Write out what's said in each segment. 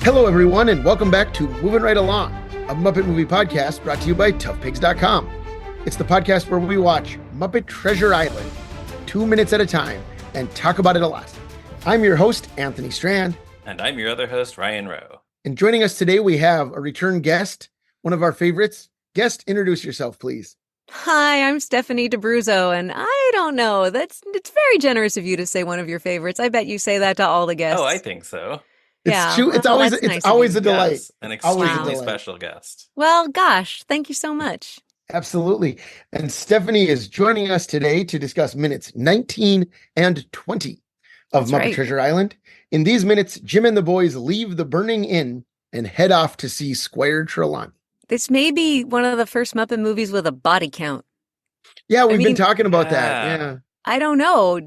Hello, everyone, and welcome back to Moving Right Along, a Muppet movie podcast brought to you by toughpigs.com. It's the podcast where we watch Muppet Treasure Island 2 minutes at a time and talk about it a lot. I'm your host, Anthony Strand. And I'm your other host, Ryan Rowe. And joining us today, we have a return guest, one of our favorites. Guest, introduce yourself, please. Hi, I'm Stephanie DeBruzzo, and I don't know. It's very generous of you to say one of your favorites. I bet you say that to all the guests. Oh, I think so. It's true. It's always a delight. Yes, an extremely special guest. Well, gosh, thank you so much. Absolutely. And Stephanie is joining us today to discuss minutes 19 and 20 of Muppet Treasure Island. In these minutes, Jim and the boys leave the burning inn and head off to see Squire Trelawney. This may be one of the first Muppet movies with a body count. Yeah, we've been talking about that. Yeah. I don't know.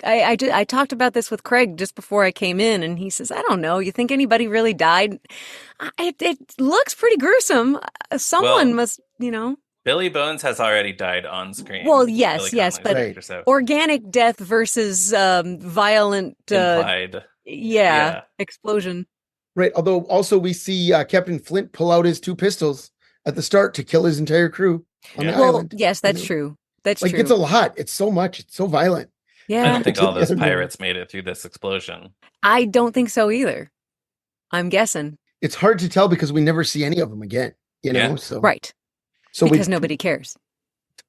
I talked about this with Craig just before I came in, and he says, I don't know. You think anybody really died? It looks pretty gruesome. Someone must, Billy Bones has already died on screen. Well, yes, but organic death versus violent implied. Explosion. Right. Although also we see Captain Flint pull out his two pistols at the start to kill his entire crew on the island. Yes, that's true. That's true. It's a lot. It's so much. It's so violent. Yeah. I don't think all those pirates made it through this explosion. I don't think so either. I'm guessing. It's hard to tell because we never see any of them again, So right. So because nobody cares.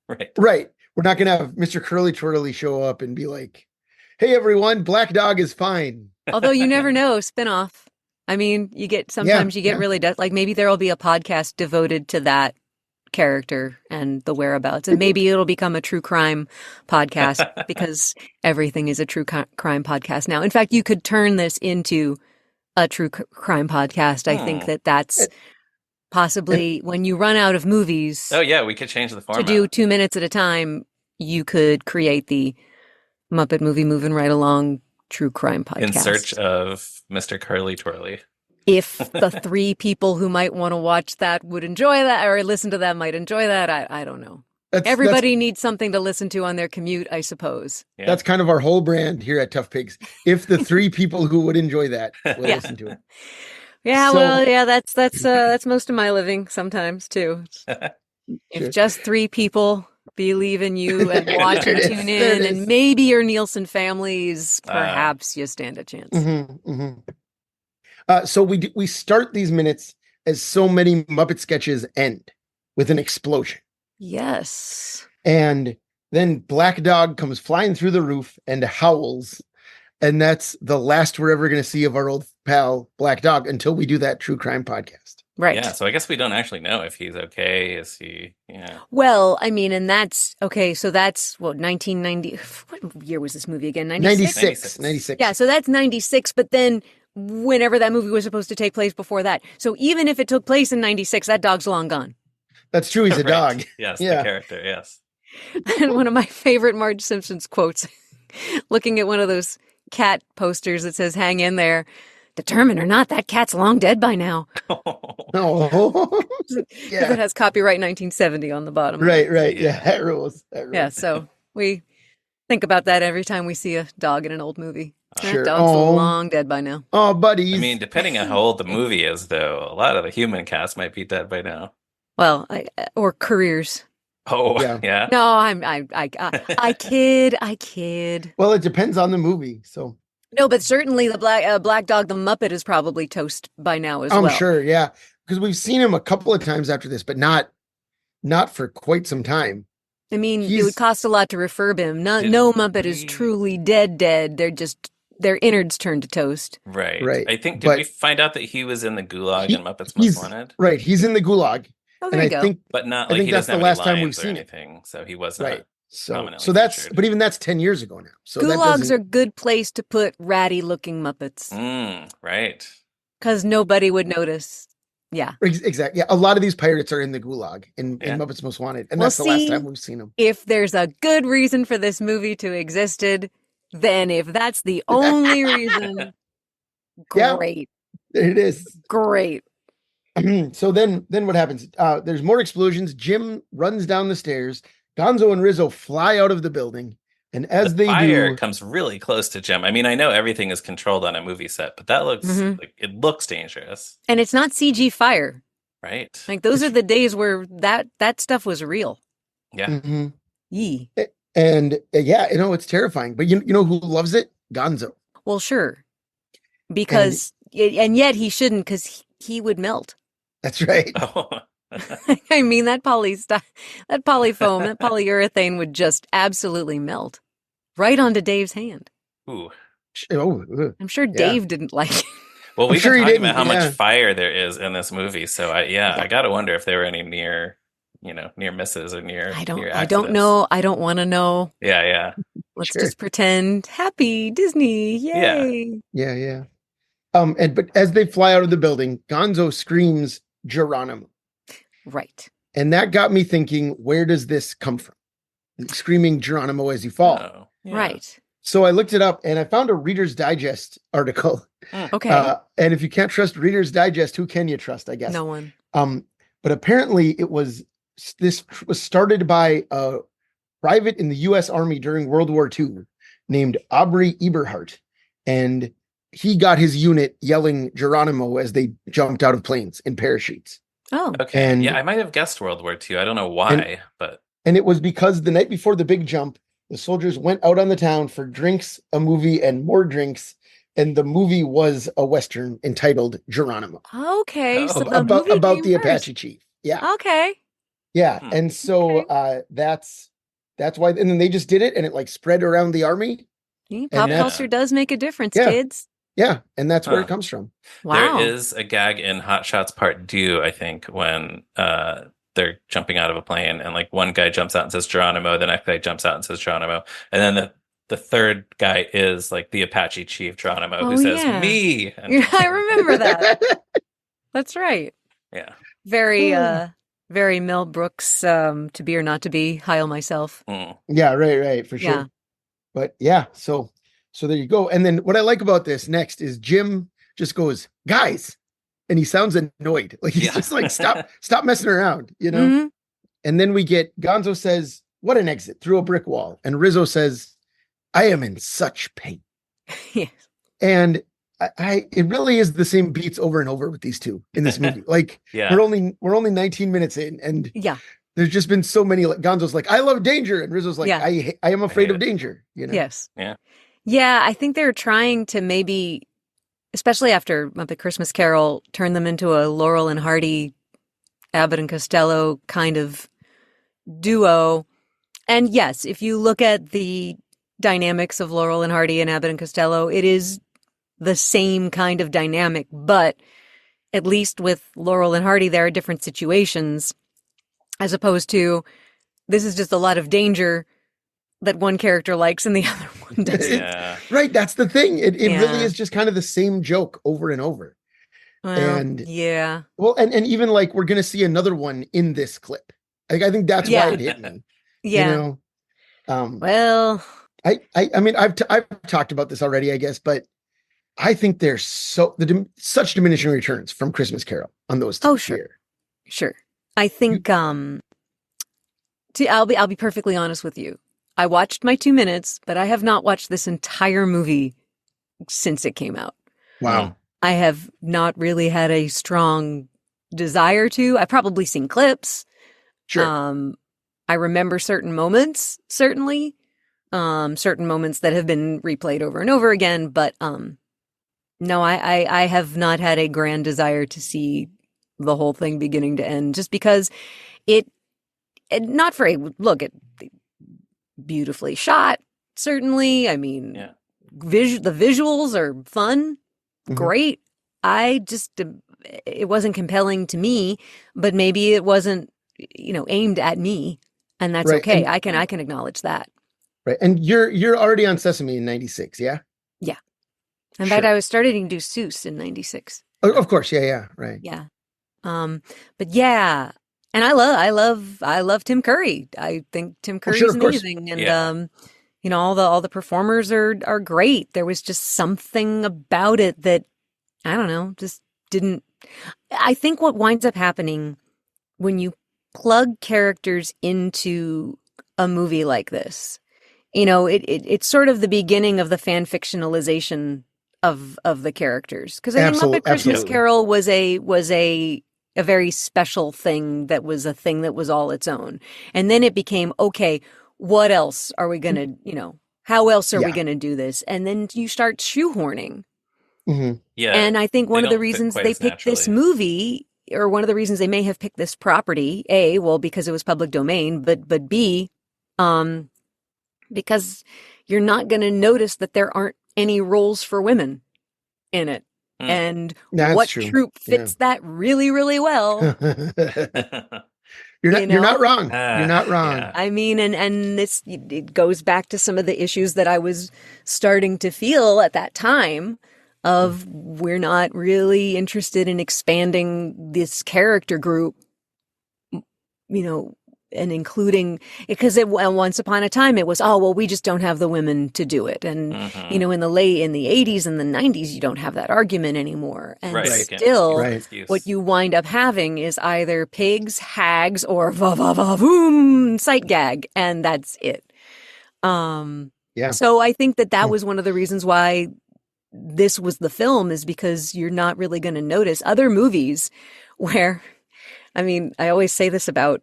Right. We're not going to have Mr. Curly Twirly show up and be like, hey, everyone, Black Dog is fine. Although you never know, spinoff. I mean, you get really, like maybe there will be a podcast devoted to that character and the whereabouts, and maybe it'll become a true crime podcast because everything is a true crime podcast now. In fact, you could turn this into a true crime podcast. I think that's possibly when you run out of movies. Oh yeah, we could change the format to do 2 minutes at a time. You could create the Muppet Movie Moving Right Along true crime podcast in search of Mr. Curly Twirly. If the three people who might want to watch that would enjoy that or listen to that might enjoy that, I don't know. Everybody needs something to listen to on their commute, I suppose. Yeah. That's kind of our whole brand here at Tough Pigs. If the three people who would enjoy that will listen to it. Yeah, that's most of my living sometimes too. If just three people believe in you and watch and tune in, and maybe your Nielsen families, perhaps you stand a chance. Mm-hmm, mm-hmm. So we start these minutes as so many Muppet sketches end with an explosion. Yes. And then Black Dog comes flying through the roof and howls. And that's the last we're ever going to see of our old pal Black Dog until we do that true crime podcast. Right. Yeah. So I guess we don't actually know if he's okay. Is he? Yeah. Well, I mean, and that's okay. So that's 1990. What year was this movie again? 96. Yeah. So that's 96. But then whenever that movie was supposed to take place before that. So even if it took place in 96, that dog's long gone. That's true. He's a dog. Yes. Yeah. The character. Yes. And one of my favorite Marge Simpson's quotes, looking at one of those cat posters that says, hang in there. Determined or not, that cat's long dead by now. Oh. Yeah. It has copyright 1970 on the bottom. Right. Yeah, that rules. Yeah, so we think about that every time we see a dog in an old movie. Sure. That dog's long dead by now. Oh, buddies. I mean, depending on how old the movie is, though, a lot of the human cast might be dead by now. Well, or careers. Oh, yeah. No, I kid. Well, it depends on the movie, so. No, but certainly the Black Dog, the Muppet, is probably toast by now as well. I'm sure, yeah, because we've seen him a couple of times after this, but not for quite some time. I mean, it would cost a lot to refurb him. No Muppet is truly dead. They're just their innards turned to toast. Right. I think did we find out that he was in the Gulag in Muppets Most Wanted? Right, he's in the Gulag. Oh, there you go. But not like he doesn't have any lines or anything, so he wasn't. Right. So that's featured. But even that's 10 years ago now. So Gulags are a good place to put ratty looking Muppets. Right. Because nobody would notice. Yeah. Exactly. Yeah. A lot of these pirates are in the Gulag in Muppets Most Wanted. And that's the last time we've seen them. If there's a good reason for this movie to existed, then if that's the only reason, great. Yeah, it is. Great. So then what happens? There's more explosions. Jim runs down the stairs. Gonzo and Rizzo fly out of the building. And as The they fire do, comes really close to Jim. I mean, I know everything is controlled on a movie set, but that looks Hmm. like it looks dangerous, And it's not CG fire. right? Like those are it's the days where that stuff was real. Yeah. mhm. Yee. And yeah, it's terrifying. But you know who loves it? Gonzo. Well, sure. And And yet he shouldn't, because he would melt. that's right. Oh. I mean, that polyfoam, that polyurethane would just absolutely melt right onto Dave's hand. Ooh. Oh, I'm sure yeah. Dave didn't like it. Well, I'm we've sure been he talking didn't. about how much Yeah. fire there is in this movie, so I gotta wonder if there were any near misses or near I don't accidents. know. I don't want to know. Yeah. Let's Sure. just pretend happy Disney. Yeah. Yay. Yeah. But as they fly out of the building, Gonzo screams Geronimo. Right. And that got me thinking, where does this come from? Screaming Geronimo as you fall. Oh, yeah. Right. So I looked it up and I found a Reader's Digest article. Okay. And if you can't trust Reader's Digest, who can you trust, I guess? No one. But apparently this was started by a private in the U.S. Army during World War II named Aubrey Eberhardt. And he got his unit yelling Geronimo as they jumped out of planes in parachutes. Oh. Okay. And- yeah, I might have guessed World War II. I don't know why, but And it was because the night before the big jump, the soldiers went out on the town for drinks, a movie, and more drinks. And the movie was a Western entitled Geronimo. Okay. So Oh. the movie About came the first. Apache chief. Yeah. Okay. Yeah. Hmm. And so that's why. And then they just did it and it like spread around the army. Pop yeah. culture does make a difference, Yeah. kids. Yeah. And that's where it Huh. comes from. Wow. there is a gag in Hot Shots Part 2, I think, when they're jumping out of a plane and like one guy jumps out and says Geronimo, the next guy jumps out and says Geronimo, and then the third guy is like the Apache chief Geronimo who says me. And, I remember that. That's right. yeah. Very Mel Brooks, To Be or Not to Be, Heil Myself. Mm. Yeah. Right. For sure. Yeah. But yeah. So there you go. And then what I like about this next is Jim just goes, guys. And he sounds annoyed. Like he's just like, stop messing around, Mhm. And then we get Gonzo says, what an exit through a brick wall. And Rizzo says, I am in such pain. Yes. And it really is the same beats over and over with these two in this movie. Like Yeah. we're only 19 minutes in and Yeah. there's just been so many, like Gonzo's like, I love danger. And Rizzo's like, Yeah. I am afraid hate of it. danger. Yes. Yeah. Yeah, I think they're trying to maybe, especially after Muppet Christmas Carol, turn them into a Laurel and Hardy, Abbott and Costello kind of duo. And yes, if you look at the dynamics of Laurel and Hardy and Abbott and Costello, it is the same kind of dynamic, but at least with Laurel and Hardy, there are different situations as opposed to this is just a lot of danger that one character likes and the other one doesn't. Yeah. Right. That's the thing. It Yeah. really is just kind of the same joke over and over. Well, And- yeah. Well, and even like we're gonna see another one in this clip. Like I think that's Yeah. why it hit me. Yeah. Well, I mean I've talked about this already, I guess, but I think there's such diminishing returns from Christmas Carol on those two. Oh, sure. Sure. I think I'll be perfectly honest with you. I watched my 2 minutes, but I have not watched this entire movie since it came out. Wow. I have not really had a strong desire to. I've probably seen clips. Sure. I remember certain moments, certainly. Certain moments that have been replayed over and over again, but no, I have not had a grand desire to see the whole thing beginning to end, just because it not for a look at beautifully shot, certainly. I mean, Yeah. the visuals are fun, Mhm. great. I just it wasn't compelling to me, but maybe it wasn't aimed at me, and that's Right, okay. and- I can acknowledge that. Right. And you're already on Sesame in 96, yeah? In fact, Sure. I was starting to do Seuss in 96. Oh, of course, yeah, right. Yeah. But yeah, and I love Tim Curry. I think Tim Curry's sure, of course. amazing, and Yeah. all the performers are great. There was just something about it that I don't know, just didn't. I think what winds up happening when you plug characters into a movie like this it's sort of the beginning of the fan fictionalization of the characters. Because I think Muppet Christmas Carol was a very special thing that was a thing that was all its own. And then it became, okay, what else are we going to, how else are we going to do this? And then you start shoehorning. Mm-hmm. Yeah. And I think one of the reasons they picked this movie, or one of the reasons they may have picked this property, A, well, because it was public domain, but B, because you're not going to notice that there aren't any roles for women in it. And what troupe fits that really, really well? You're not wrong. You're not wrong. Yeah. I mean, and it goes back to some of the issues that I was starting to feel at that time of we're not really interested in expanding this character group, and including, because once upon a time it was, we just don't have the women to do it. And, in the 80s and the 90s, you don't have that argument anymore. And still what you wind up having is either pigs, hags, or va-va-va-voom sight gag. And that's it. So I think that was one of the reasons why this was the film, is because you're not really going to notice other movies where, I always say this about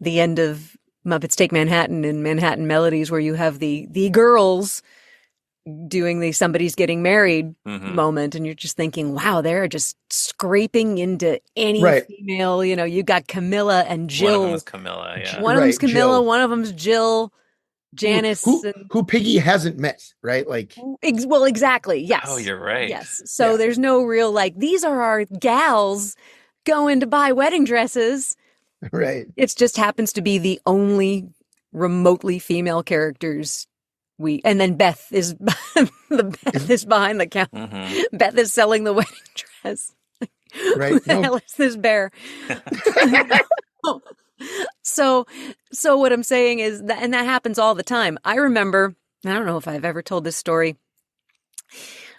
the end of Muppets Take Manhattan and Manhattan Melodies, where you have the girls doing the somebody's getting married moment, and you're just thinking, wow, they're just scraping into any female. You got Camilla and Jill. One of them is Camilla, yeah. One of them's Camilla, Jill. One of them's Jill. Janice, who Piggy hasn't met, right? Well, exactly. Yes. Oh, you're right. Yes. So there's no real these are our gals going to buy wedding dresses. Right. It just happens to be the only remotely female characters and then Beth is Beth is behind the counter. Beth is selling the wedding dress. Right. Who the hell is this bear? So what I'm saying is that, and that happens all the time. I remember, I don't know if I've ever told this story,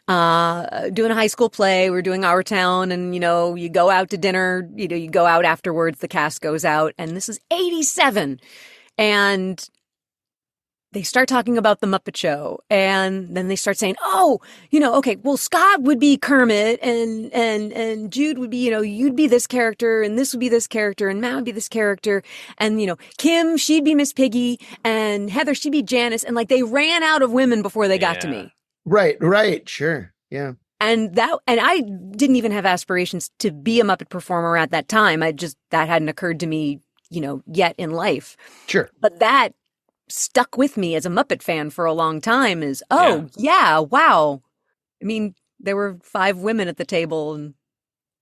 doing a high school play. We're doing Our Town, and, you go out to dinner, you go out afterwards, the cast goes out, and this is 87. And they start talking about the Muppet Show, and then they start saying, okay, well, Scott would be Kermit, and Jude would be, you'd be this character, and this would be this character, and Matt would be this character, and, Kim, she'd be Miss Piggy, and Heather, she'd be Janice, and they ran out of women before they got to me. Right, sure, yeah. And I didn't even have aspirations to be a Muppet performer at that time. that hadn't occurred to me, yet in life. Sure. But that stuck with me as a Muppet fan for a long time is, wow. There were 5 women at the table,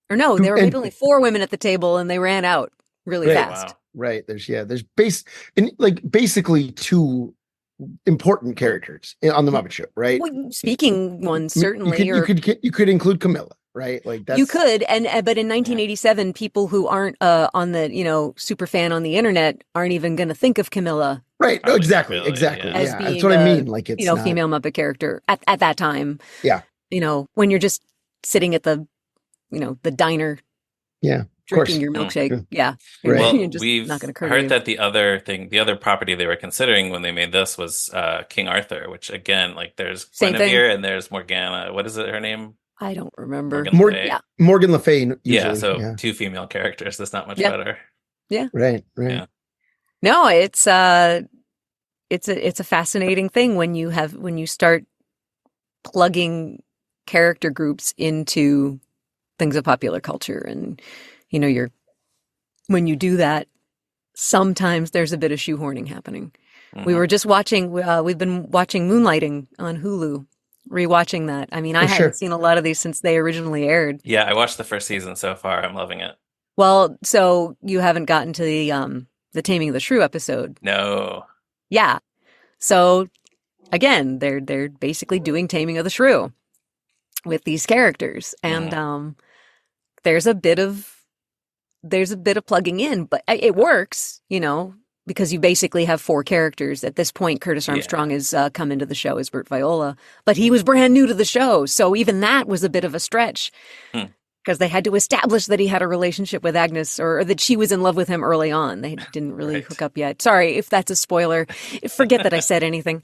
there were maybe only 4 women at the table, and they ran out really fast. Wow. Right. There's basically 2 important characters on the Muppet Show, right? Well, speaking ones, certainly. You could include Camilla, right? That's... You could, but in 1987, people who aren't on the super fan on the internet aren't even going to think of Camilla. Right. No, exactly. As being that's what I mean. It's not... female Muppet character at that time. Yeah. When you're just sitting at the the diner. Yeah. Drinking your milkshake. Yeah. Right. Well, just we've not gonna heard that the other property they were considering when they made this was King Arthur, which again, there's Guinevere and there's Morgana. What is her name? I don't remember. Morgan Le Fay. Usually. Yeah. So 2 female characters. That's not much better. Yeah. Right. Yeah. No, it's a fascinating thing when you start plugging character groups into things of popular culture, and when you do that, sometimes there's a bit of shoehorning happening. We were just watching, we've been watching Moonlighting on Hulu, rewatching that. I hadn't seen a lot of these since they originally aired. Yeah, I watched the first season so far. I'm loving it. Well, so you haven't gotten to the Taming of the Shrew episode. No. Yeah. So again, they're basically doing Taming of the Shrew with these characters, and there's a bit of plugging in, but it works, because you basically have 4 characters. At this point, Curtis Armstrong has come into the show as Bert Viola, but he was brand new to the show. So even that was a bit of a stretch, because they had to establish that he had a relationship with Agnes or that she was in love with him early on. They didn't really hook up yet. Sorry if that's a spoiler. Forget that I said anything.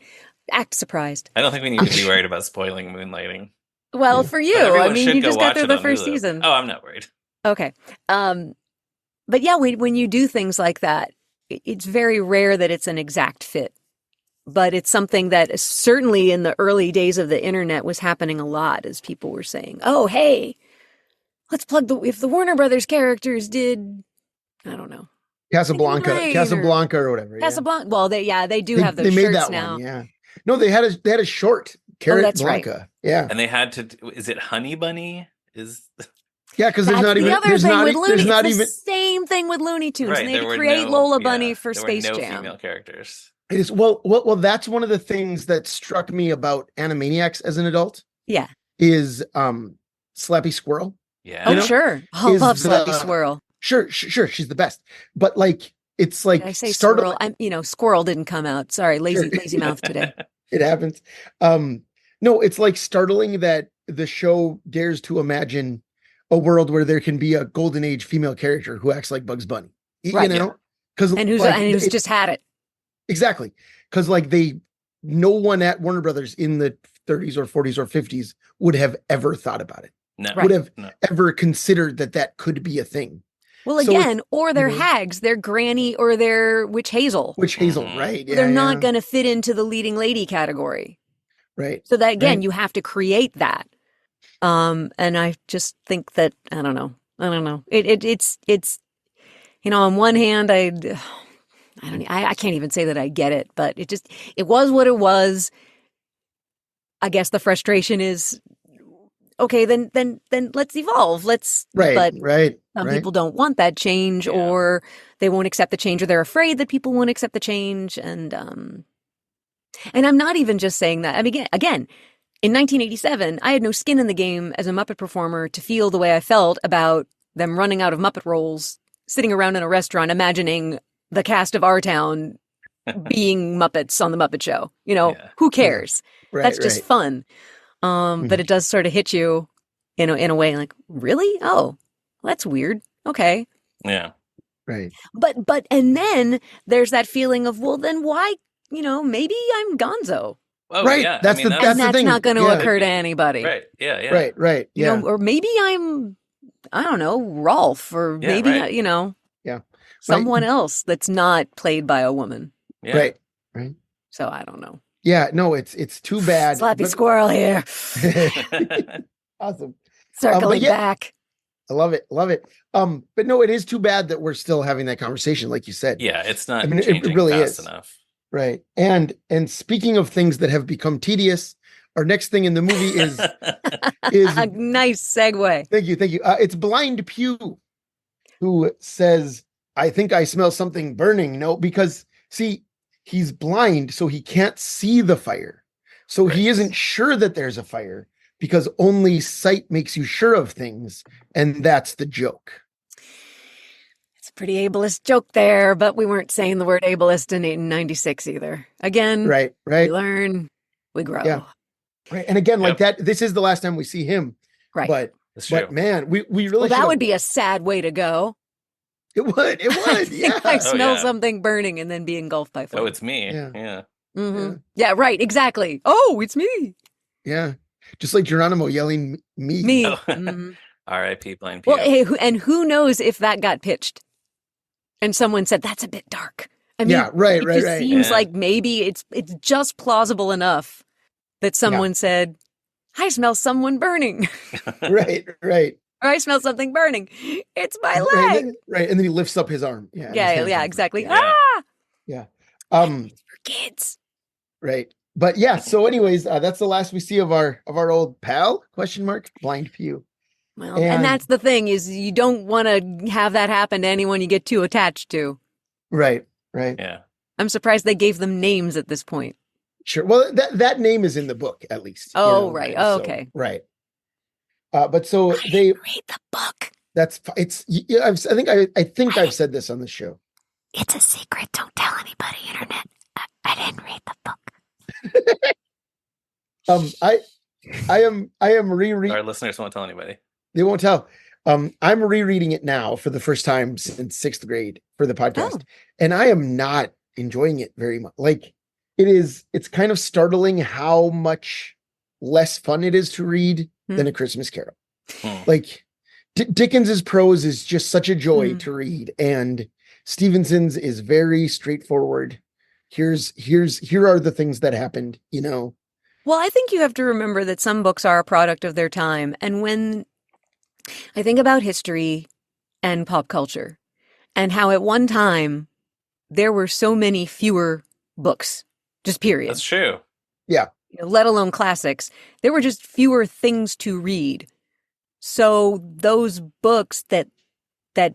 Act surprised. I don't think we need to be worried about spoiling Moonlighting. Well, for you, I mean, you just got through the first season. Oh, I'm not worried. Okay. But yeah, when you do things like that, it's very rare that it's an exact fit. But it's something that certainly in the early days of the internet was happening a lot, as people were saying, oh, hey, let's plug if the Warner Brothers characters did, I don't know. Casablanca or whatever. Casablanca. Well, they do have those shirts that now. One, yeah. No, they had a short Carrot Blanca. Right. Yeah. And they had to, is it Honey Bunny? Yeah, because there's not even same thing with Looney Tunes. Right, and they had to create Lola Bunny for Space Jam. Female characters. It is well. That's one of the things that struck me about Animaniacs as an adult. Yeah, is Slappy Squirrel. Yeah. Oh, sure. I love Slappy Squirrel. Sure. She's the best. But like, it's like I say squirrel. Squirrel didn't come out. Sorry, lazy mouth today. It happens. No, it's like startling that the show dares to imagine a world where there can be a golden age female character who acts like Bugs Bunny. Right. You know, because who's just had it. Exactly. Because like no one at Warner Brothers in the 30s or 40s or 50s would have ever thought about it. No. Would have ever considered that could be a thing. Well, again, or they're hags, they're Granny or they're Witch Hazel. Right. Yeah, they're not going to fit into the leading lady category. Right. So that, again, you have to create that. And I just think that, I don't know. It's on one hand, I can't even say that I get it, but it was what it was. I guess the frustration is, okay, then let's evolve. But some people don't want that change, or they won't accept the change, or they're afraid that people won't accept the change. And I'm not even just saying that. I mean, again, in 1987, I had no skin in the game as a Muppet performer to feel the way I felt about them running out of Muppet roles, sitting around in a restaurant, imagining the cast of Our Town being Muppets on the Muppet Show. Who cares? Right, that's just fun. But it does sort of hit you in a way like, really? Oh, that's weird. Okay. Yeah. Right. But and then there's that feeling of, well, then why, maybe I'm Gonzo. Oh, right. Yeah. That's the thing. Not going to occur to anybody. Right. Yeah. Yeah. Right. Yeah. Or maybe I'm, I don't know, Rolf, or maybe, yeah, someone else that's not played by a woman. Yeah. Right. So I don't know. Yeah, no, it's too bad. Slappy Squirrel here. Awesome. Circling back. I love it. But no, it is too bad that we're still having that conversation, like you said. Yeah, it's not changing it really fast is. enough. Right. And speaking of things that have become tedious, our next thing in the movie is a nice segue. Thank you. It's Blind Pew, who says, I think I smell something burning. No, because see, he's blind, so he can't see the fire. So he isn't sure that there's a fire, because only sight makes you sure of things. And that's the joke. It's a pretty ableist joke there, but we weren't saying the word ableist in 96 either. Again, right. We learn, we grow. Yeah. Right. And again, like that, this is the last time we see him. Right. But man, we really that would be a sad way to go. It would. Yeah. I smell something burning and then be engulfed by fire. Oh, it's me. Yeah. Mm-hmm. Yeah, right. Exactly. Oh, it's me. Yeah. Just like Geronimo yelling me. Me. Oh. Mm-hmm. R.I.P. Blind Pew. Well, hey, and who knows if that got pitched and someone said, that's a bit dark. I mean, it seems like maybe it's just plausible enough that someone said, I smell someone burning. Right. Or I smell something burning. It's my leg. Right. And then he lifts up his arm. Yeah, exactly. Yeah. Yeah. It's for kids. Right. But yeah, so anyways, that's the last we see of our old pal, ? Blind Pew. Well, and that's the thing, is you don't want to have that happen to anyone you get too attached to. Right. Yeah. I'm surprised they gave them names at this point. Sure. Well, that name is in the book, at least. Oh, right. Oh, okay. Right. But so they read the book. I think I've said this on the show. It's a secret. Don't tell anybody, internet. I didn't read the book. I am rereading. Our listeners won't tell anybody. They won't tell. I'm rereading it now for the first time since 6th grade for the podcast, and I am not enjoying it very much. Like it's kind of startling how much less fun it is to read than A Christmas Carol. Like Dickens's prose is just such a joy to read, and Stevenson's is very straightforward. Here are the things that happened, you know. Well, I think you have to remember that some books are a product of their time, and when I think about history and pop culture and how at one time there were so many fewer books, just period. That's true. Yeah. You know, let alone classics. There were just fewer things to read. So those books that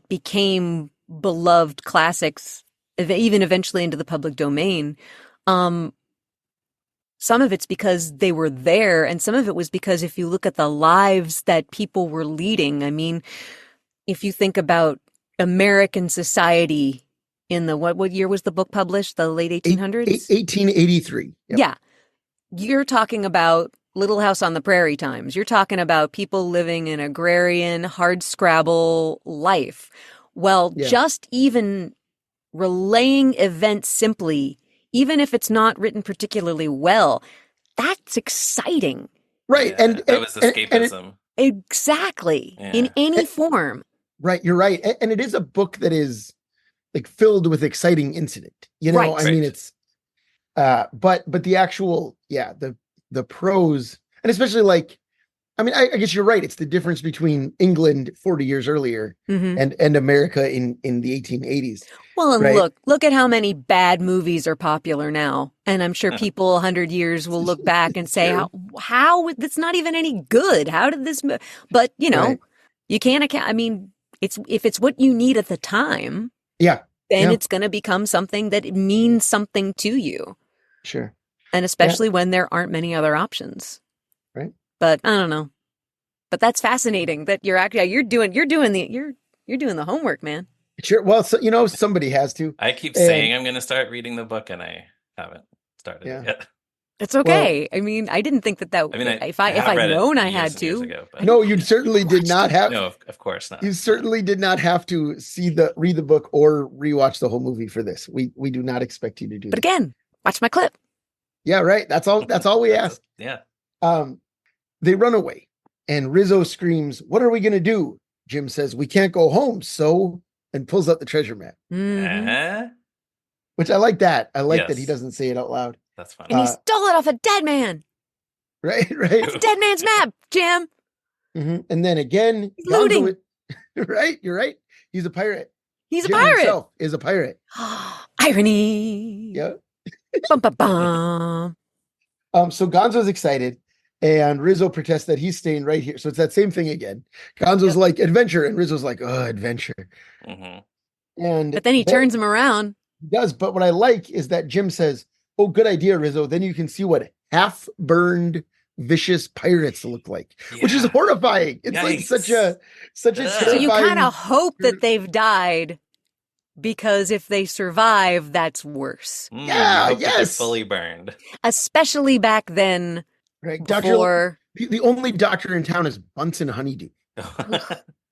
became beloved classics, even eventually into the public domain, some of it's because they were there, and some of it was because if you look at the lives that people were leading, I mean, if you think about American society in the, what year was the book published? The late 1800s? 1883. Yep. Yeah. You're talking about Little House on the Prairie times. You're talking about people living an agrarian, hardscrabble life. Well, just even relaying events simply, even if it's not written particularly well, that's exciting. Right. Yeah, and that was escapism. Exactly. Yeah. In any form. Right. You're right. And it is a book that is like filled with exciting incident. You know, right. I mean, it's but the actual, the prose, and especially like, I mean, I guess you're right. It's the difference between England 40 years earlier and America in the 1880s. Well, and right? look at how many bad movies are popular now. And I'm sure people 100 years will look back and say, how that's not even any good. How did this, but you know, you can't account. I mean, if it's what you need at the time, then it's going to become something that means something to you. Sure. And especially when there aren't many other options. Right. But I don't know. But that's fascinating that you're actually you're doing the homework, man. Sure. Well, so, you know, somebody has to. I keep saying I'm going to start reading the book, and I haven't started it yet. It's okay. Well, I mean, I didn't think that. I mean, if I'd known I had to. Ago, no, you certainly did not have. No, of course not. You certainly did not have to read the book or rewatch the whole movie for this. We do not expect you to do. But again, watch my clip. Yeah, right. That's all. That's all we ask. They run away, and Rizzo screams, "What are we going to do?" Jim says, "We can't go home." And pulls out the treasure map. Which I like that. I like that he doesn't say it out loud. That's funny. And he stole it off a dead man. Right. It's a dead man's map, Jim. And then again, looting. Right. You're right. He's a pirate. He's Jim a pirate. Himself is a pirate. Irony. Yeah. Bum, bum, bum. So Gonzo's excited, and Rizzo protests that he's staying right here. So it's that same thing again. Gonzo's like, adventure, and Rizzo's like, oh, adventure. But then he turns him around. He does. But what I like is that Jim says, oh, good idea, Rizzo. Then you can see what half-burned, vicious pirates look like, which is horrifying. It's like such a terrifying. So you kind of hope that they've died, because if they survive, that's worse. They're fully burned. Especially back then. Right. Before... The only doctor in town is Bunsen Honeydew.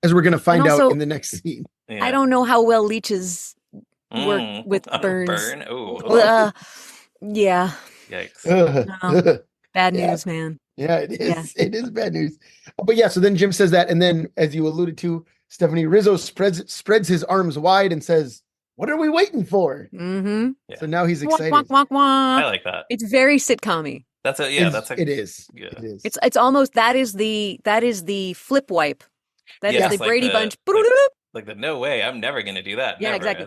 As we're going to find out in the next scene. Yeah. I don't know how well leeches work with burns. Burn? Oh. Yeah. Yikes. Bad news, man. Yeah, it is. Yeah. It is bad news. But so then Jim says that. And then, as you alluded to, Stephanie, Rizzo spreads his arms wide and says, what are we waiting for? Yeah. So now he's excited. Wonk, wonk, wonk. I like that. It's very sitcom-y. It is. It is. It's almost that is the flip wipe. That is the Brady Bunch. Like the no way, I'm never gonna do that. Yeah, never. exactly.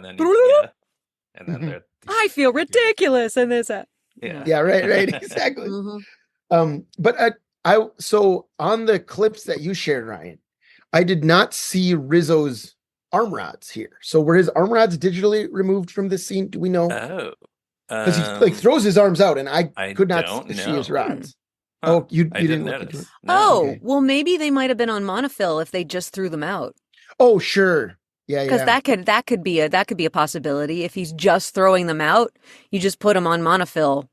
And then I feel ridiculous in this. Right, exactly. But so on the clips that you shared, Ryan, I did not see Rizzo's arm rods here. So were his arm rods digitally removed from this scene? Do we know? Oh. Because he like throws his arms out, and I could not see his rods. Oh, you didn't notice. No. Well, maybe they might have been on monofill if they just threw them out. Oh, sure. Yeah. Because that could be a possibility. If he's just throwing them out, you just put them on monofill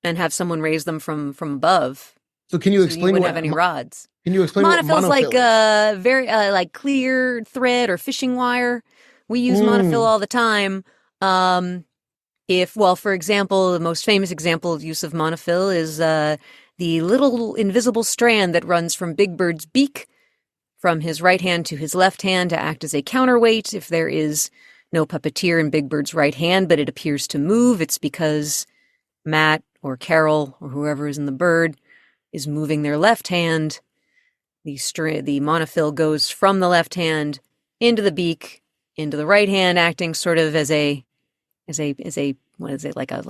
and have someone raise them from above. So can you explain you wouldn't have any rods? Can you explain what Monofil's monofill like is? very like clear thread or fishing wire. We use monofill all the time. For example, the most famous example of use of monofill is the little invisible strand that runs from Big Bird's beak from his right hand to his left hand to act as a counterweight. If there is no puppeteer in Big Bird's right hand, but it appears to move, it's because Matt or Carol or whoever is in the bird is moving their left hand. The monofill goes from the left hand into the beak, into the right hand, acting sort of as a what is it, like a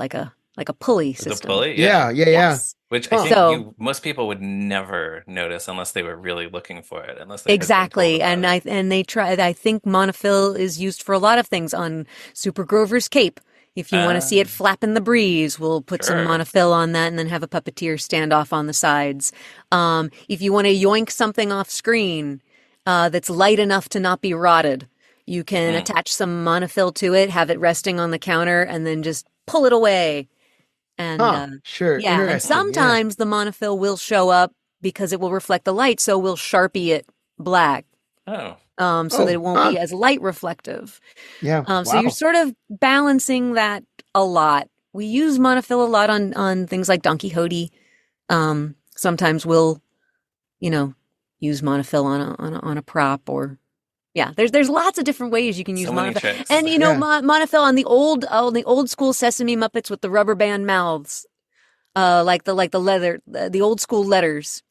pulley system. The pulley, Yeah. Yes. Which I think most people would never notice unless they were really looking for it. Unless they exactly, and they tried. I think monofill is used for a lot of things. On Super Grover's cape, if you want to see it flap in the breeze, we'll put some monofill on that, and then have a puppeteer stand off on the sides. If you want to yoink something off screen that's light enough to not be rotted, you can attach some monofill to it, have it resting on the counter, and then just pull it away. And sure. Yeah, and sometimes the monofill will show up because it will reflect the light, so we'll Sharpie it black. Oh. So that it won't be as light reflective. Yeah. So you're sort of balancing that a lot. We use monofill a lot on things like Don Quixote. Sometimes we'll, use monofill on a prop or. Yeah, there's lots of different ways you can use monofill, and monofill on the old school Sesame Muppets with the rubber band mouths, like the leather, the old school letters,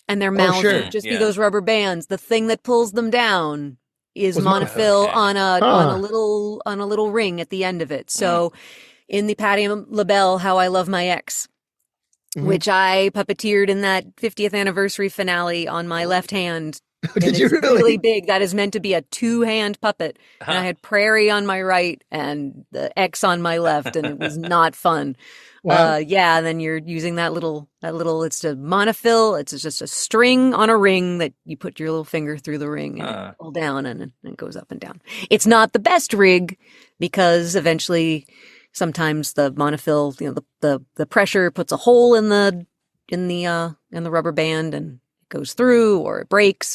and their mouths would just be those rubber bands. The thing that pulls them down is monofill on a little ring at the end of it. So, in the Patti LaBelle, How I Love My Ex, which I puppeteered in that 50th anniversary finale on my left hand. Did you really? Big. That is meant to be a 2-hand puppet. And I had Prairie on my right and the X on my left, and it was not fun. Wow. And then you're using that little, it's a monofill. It's just a string on a ring that you put your little finger through the ring and pull down, and it goes up and down. It's not the best rig because eventually sometimes the monofill, the pressure puts a hole in the rubber band and goes through, or it breaks,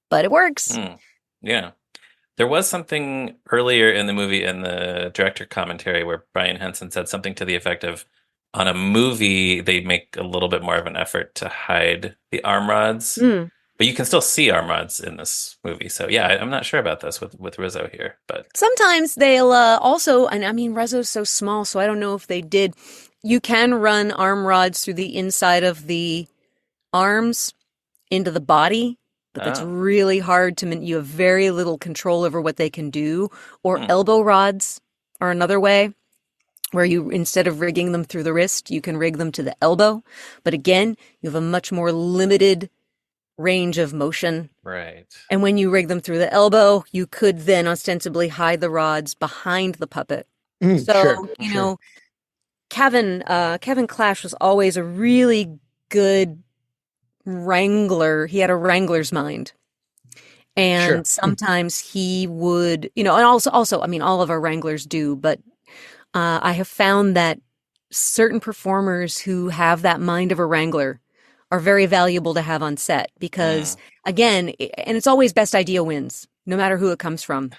but it works. Yeah. There was something earlier in the movie in the director commentary where Brian Henson said something to the effect of, on a movie, they make a little bit more of an effort to hide the arm rods, but you can still see arm rods in this movie. So yeah, I'm not sure about this with Rizzo here, but sometimes they'll also, and I mean, Rizzo's so small, so I don't know if they did. You can run arm rods through the inside of the arms into the body, but that's really hard to you have very little control over what they can do. Or elbow rods are another way where you, instead of rigging them through the wrist, you can rig them to the elbow, but again, you have a much more limited range of motion. Right. And when you rig them through the elbow, you could then ostensibly hide the rods behind the puppet. Kevin Clash was always a really good wrangler. He had a wrangler's mind, and sometimes he would, and also I mean, all of our wranglers do, but I have found that certain performers who have that mind of a wrangler are very valuable to have on set because again, and it's always best idea wins, no matter who it comes from.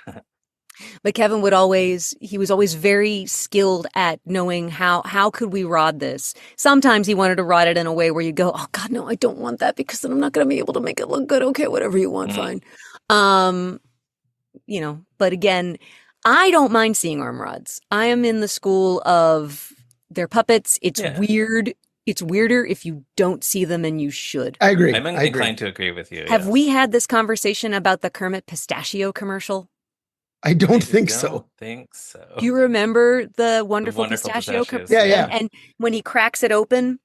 But Kevin was always very skilled at knowing how could we rod this. Sometimes he wanted to rod it in a way where you go, oh God, no, I don't want that because then I'm not going to be able to make it look good. Okay, whatever you want, fine. But again, I don't mind seeing arm rods. I am in the school of they're puppets. It's weird. It's weirder if you don't see them, and you should. I agree. I'm inclined to agree with you. Have we had this conversation about the Kermit pistachio commercial? I don't think so. Do you remember the wonderful pistachio? Yeah. And when he cracks it open,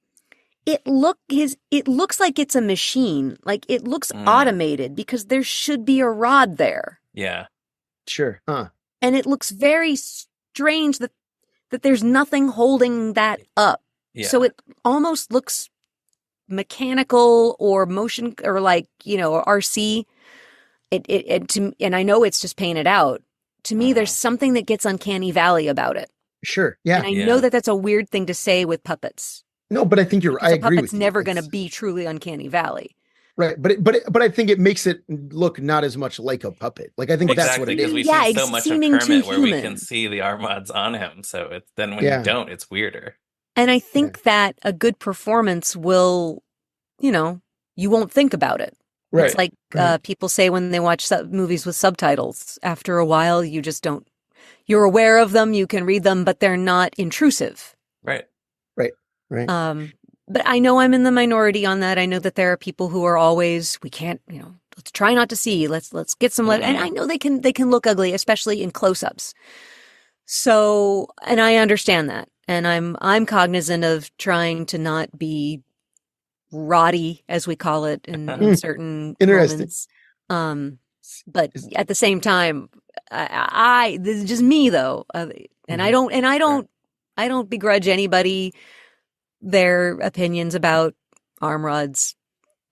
it looks like it's a machine. Like it looks automated because there should be a rod there. Yeah. Sure. Huh. And it looks very strange that there's nothing holding that up. Yeah. So it almost looks mechanical or motion or like, or RC. And I know it's just painted out. To me, there's something that gets uncanny valley about it. Sure. Yeah. And I know that that's a weird thing to say with puppets. No, but I think I agree with you. Puppet's never going to be truly uncanny valley. Right, but I think it makes it look not as much like a puppet. Like I think that's what Exactly, it because is. we Yeah, see it's so much of seeming too Kermit where we can human. see the arm rods on him. So it's then when you Yeah. don't, it's weirder. And I think that a good performance will, you won't think about it. Right. It's like people say when they watch movies with subtitles. After a while, you just don't. You're aware of them, you can read them, but they're not intrusive. Right. But I know I'm in the minority on that. I know that there are people who are always, we can't, let's try not to see. Let's get some and I know they can look ugly, especially in close-ups. So, and I understand that. And I'm cognizant of trying to not be rotty, as we call it, in certain moments. But at the same time, this is just me though, and I don't begrudge anybody their opinions about arm rods.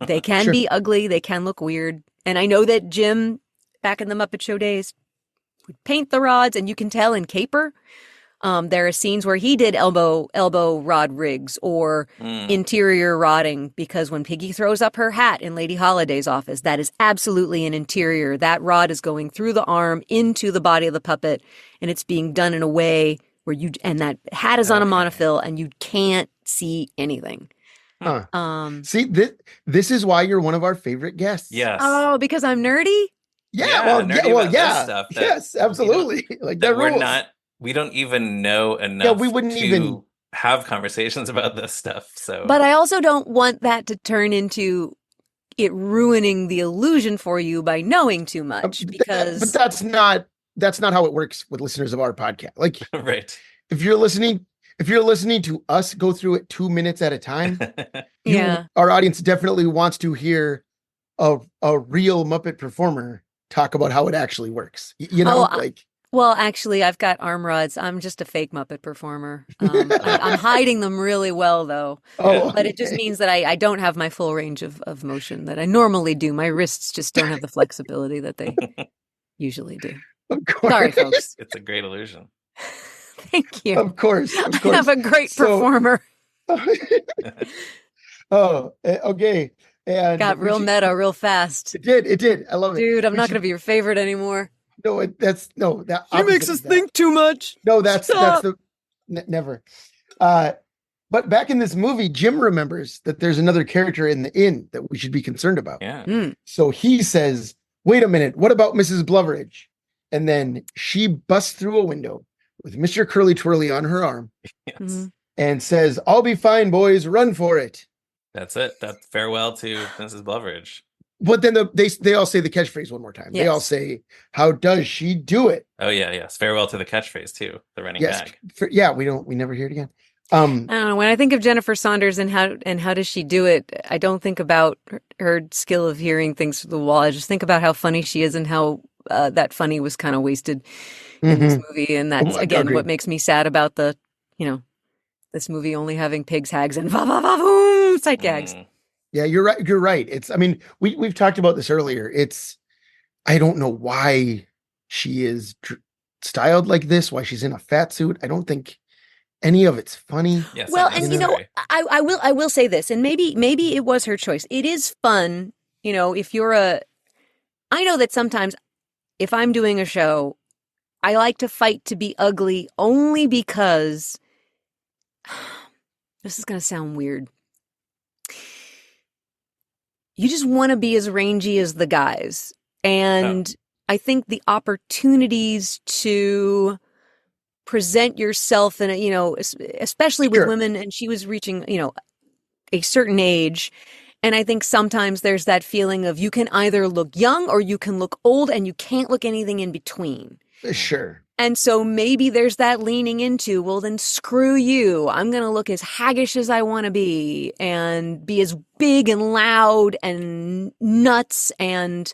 They can be ugly, they can look weird, and I know that Jim, back in the Muppet Show days, would paint the rods, and you can tell in Caper. There are scenes where he did elbow rod rigs or interior rodding, because when Piggy throws up her hat in Lady Holiday's office, that is absolutely an interior. That rod is going through the arm into the body of the puppet, and it's being done in a way where and that hat is on a monofill and you can't see anything. See, this is why you're one of our favorite guests. Yes. Oh, because I'm nerdy? Stuff yes, absolutely. Like that rules. We don't even know enough we wouldn't even have conversations about this stuff. So, but I also don't want that to turn into it ruining the illusion for you by knowing too much, because but that's not how it works with listeners of our podcast. Like, right. If you're listening to us go through it 2 minutes at a time, our audience definitely wants to hear a real Muppet performer talk about how it actually works. Well, actually, I've got arm rods. I'm just a fake Muppet performer. I'm hiding them really well, though. But it just means that I don't have my full range of motion that I normally do. My wrists just don't have the flexibility that they usually do. Of course. Sorry, folks. It's a great illusion. Thank you. Of course. I have a great performer. Okay. And got real meta real fast. It did. I love it. Dude, I'm not going to be your favorite anymore. No, that she makes us think too much. No, that's never. But back in this movie, Jim remembers that there's another character in the inn that we should be concerned about. Yeah. So he says, "Wait a minute, what about Mrs. Bluveridge?" And then she busts through a window with Mr. Curly Twirly on her arm, and says, "I'll be fine, boys. Run for it." That's it. That's farewell to Mrs. Bluveridge. But then they all say the catchphrase one more time. Yes. They all say, "How does she do it?" Oh yeah, yes. Farewell to the catchphrase too. The running gag. We never hear it again. I don't know. When I think of Jennifer Saunders and how does she do it, I don't think about her skill of hearing things through the wall. I just think about how funny she is and how that funny was kind of wasted in this movie. And that's again what makes me sad about the, this movie only having pigs, hags, and va-va-va-voom sight gags. Yeah, you're right. You're right. We've talked about this earlier. I don't know why she is styled like this, why she's in a fat suit. I don't think any of it's funny. Yes, well, and I will say this, and maybe it was her choice. It is fun, if I know that sometimes if I'm doing a show, I like to fight to be ugly only because this is going to sound weird. You just want to be as rangy as the guys. And I think the opportunities to present yourself in especially with women, and she was reaching, a certain age. And I think sometimes there's that feeling of you can either look young or you can look old, and you can't look anything in between. Sure. And so maybe there's that leaning into, well, then screw you. I'm going to look as haggish as I want to be and be as big and loud and nuts. And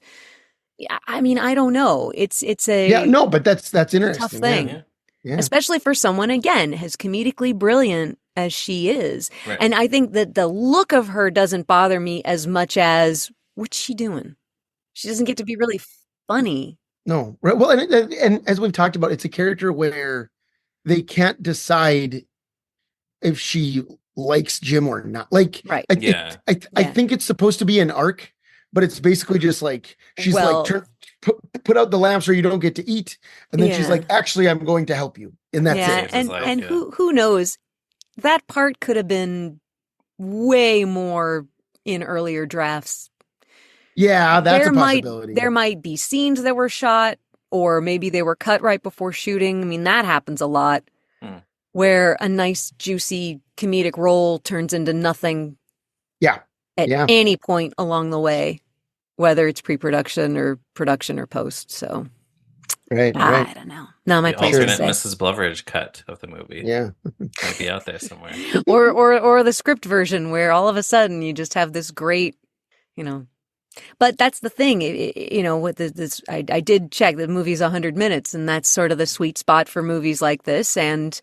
I don't know. It's but that's interesting. Tough thing. Yeah. Especially for someone, again, as comedically brilliant as she is. Right. And I think that the look of her doesn't bother me as much as what's she doing? She doesn't get to be really funny. No. Right. Well, and as we've talked about, it's a character where they can't decide if she likes Jim or not. Like, right. I think it's supposed to be an arc but it's basically just like she's put out the lamps or you don't get to eat, and then she's like, actually, I'm going to help you, and that's it. And who knows? That part could have been way more in earlier drafts. Yeah, that's a possibility. There might be scenes that were shot, or maybe they were cut right before shooting. I mean, that happens a lot, where a nice, juicy comedic role turns into nothing. At any point along the way, whether it's pre-production or production or post. So, right. I don't know. Not my place to say. Mrs. Bluvridge cut of the movie. Yeah, might be out there somewhere. or the script version where all of a sudden you just have this great, But that's the thing, with this. I did check the movie's 100 minutes, and that's sort of the sweet spot for movies like this. And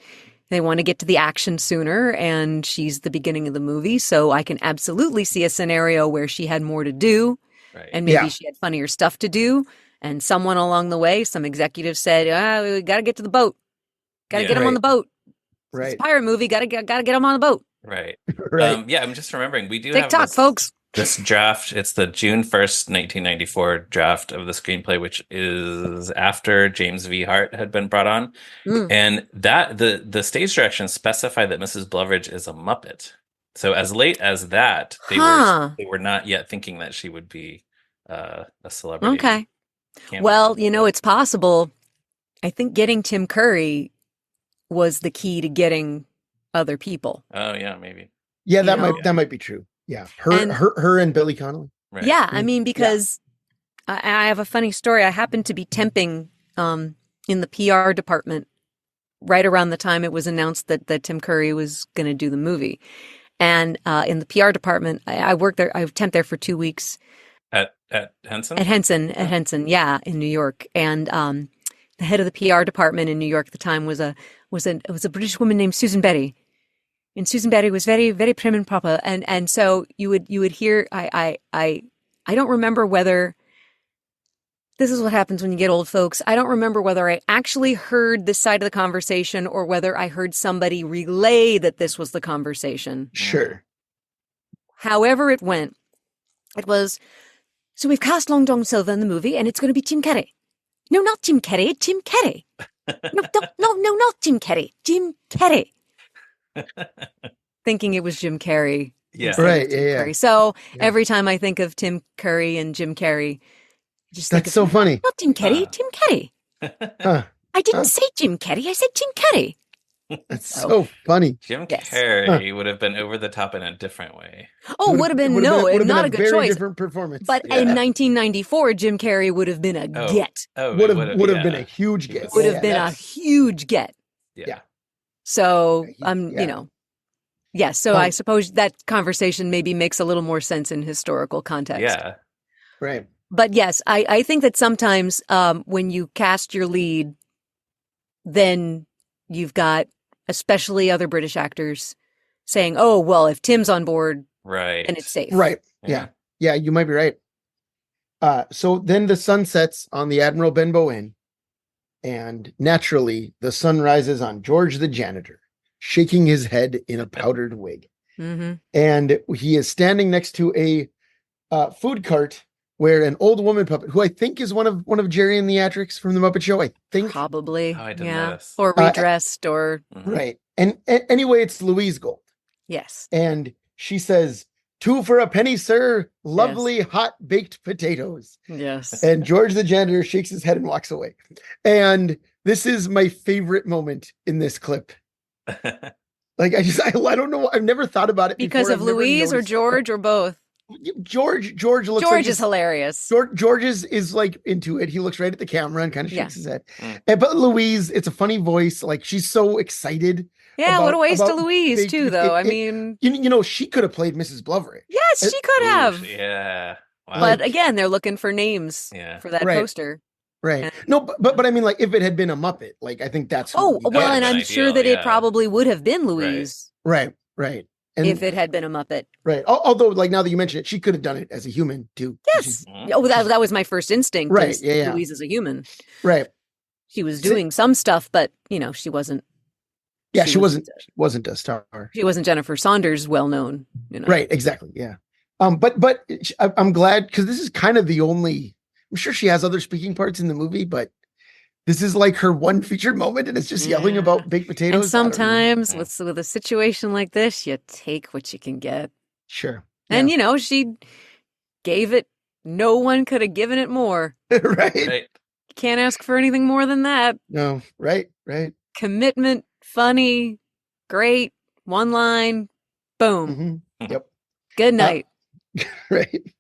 they want to get to the action sooner, and she's the beginning of the movie, so I can absolutely see a scenario where she had more to do, and maybe she had funnier stuff to do, and someone along the way, some executive said, we got to get to the boat. Got to get him on the boat. Right. It's a pirate movie, got to get him on the boat. Right. Right. I'm just remembering, we do TikTok, have folks. This draft, it's the June 1st, 1994 draft of the screenplay, which is after James V. Hart had been brought on. And that the stage directions specify that Mrs. Bluvridge is a Muppet. So as late as that, they were not yet thinking that she would be a celebrity. Okay. Well, it's possible. I think getting Tim Curry was the key to getting other people. Oh yeah, maybe. Yeah, that might be true. Yeah, her and Billy Connolly. Right. Yeah, I mean, because I have a funny story. I happened to be temping in the PR department right around the time it was announced that Tim Curry was going to do the movie. And in the PR department, I worked there. I temped there for 2 weeks. At Henson? At Henson, yeah, in New York. And the head of the PR department in New York at the time was a British woman named Susan Betty. And Susan Betty was very, very prim and proper. And so you would hear, I don't remember whether, this is what happens when you get old, folks. I don't remember whether I actually heard this side of the conversation or whether I heard somebody relay that this was the conversation. Sure. However it went, it was, so we've cast Long John Silver in the movie and it's going to be Jim Carrey. No, not Jim Carrey, Jim Carrey. No, not Jim Carrey, Jim Carrey. Thinking it was Jim Carrey. Yeah. Right. Yeah. So every time I think of Tim Curry and Jim Carrey, that's so funny. Not Tim Carrey, Tim Carrey. I didn't say Jim Carrey. I said Jim Carrey. That's so funny. Jim Carrey would have been over the top in a different way. Oh, would have been not a good choice. Different performance. But in 1994, Jim Carrey would have been a get. Would have been a huge get. Would have been a huge get. Yeah. So yes. So I suppose that conversation maybe makes a little more sense in historical context. Yeah. Right. But yes, I think that sometimes when you cast your lead, then you've got especially other British actors saying, "Oh, well, if Tim's on board, right, and it's safe." Right. Yeah. You might be right. So then the sun sets on the Admiral Benbow Inn, and naturally the sun rises on George the janitor, shaking his head in a powdered wig. Mm-hmm. And he is standing next to a food cart where an old woman puppet, who I think is one of Jerry and the Atrics from the Muppet Show, I think. Probably. Oh, I didn't notice. Or redressed or... Right. And anyway, it's Louise Gold. Yes. And she says, 2 for a penny, sir. Lovely hot baked potatoes. Yes. And George the janitor shakes his head and walks away. And this is my favorite moment in this clip. Like, I don't know. I've never thought about it because of Louise or George or both. George looks George is hilarious. George is like into it. He looks right at the camera and kind of shakes his head. But Louise, it's a funny voice. Like, she's so excited. Yeah, what a waste of Louise too, though. I mean, she could have played Mrs. Bluvridge. Yes, she could have. Yeah. Wow. But again, they're looking for names for that poster. Right. And, no, but I mean, like, if it had been a Muppet, like, I think that's. And I'm sure that it probably would have been Louise. Right. And, if it had been a Muppet. Right. Although, like, now that you mention it, she could have done it as a human too. Yes. That was my first instinct. Right. Yeah. Louise is a human. Right. She was doing some stuff, but she wasn't. Yeah, she wasn't a star. She wasn't Jennifer Saunders, well known. Right. Exactly. Yeah. But I'm glad because this is kind of the only. I'm sure she has other speaking parts in the movie, but this is like her one featured moment, and it's just yelling about baked potatoes. And sometimes with a situation like this, you take what you can get. Sure. And she gave it. No one could have given it more. Right. Can't ask for anything more than that. No. Right. Commitment, funny, great, one line, boom. Mm-hmm. Yep. Good night. Right.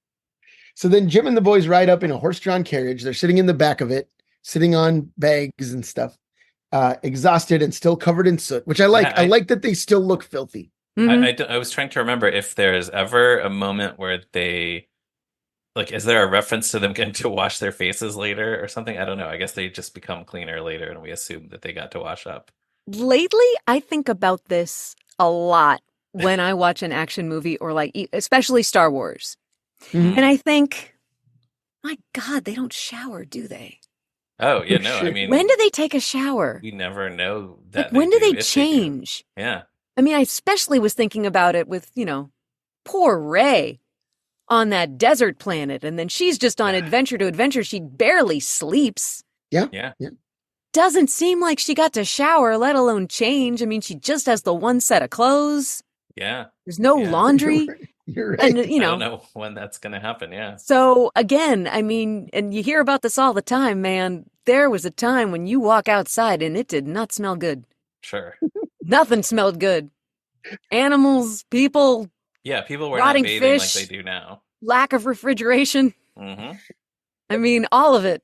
So then Jim and the boys ride up in a horse-drawn carriage. They're sitting in the back of it, sitting on bags and stuff, exhausted and still covered in soot, which I like. I like that they still look filthy. Mm-hmm. I was trying to remember if there's ever a moment where they, like, is there a reference to them getting to wash their faces later or something? I don't know. I guess they just become cleaner later and we assume that they got to wash up. Lately, I think about this a lot when I watch an action movie or especially Star Wars. Mm-hmm. And I think, my God, they don't shower, do they? Oh, yeah, no, I mean... When do they take a shower? We never know that. When do they change? Yeah. I mean, I especially was thinking about it with, poor Rey on that desert planet. And then she's just on adventure to adventure. She barely sleeps. Yeah. Doesn't seem like she got to shower, let alone change. I mean, she just has the one set of clothes. Yeah. There's no laundry. You're right. And, I don't know when that's going to happen, yeah. So, again, I mean, and you hear about this all the time, man. There was a time when you walk outside and it did not smell good. Sure. Nothing smelled good. Animals, people. Yeah, people were rotting not bathing fish, like they do now. Lack of refrigeration. Mm-hmm. I mean, all of it.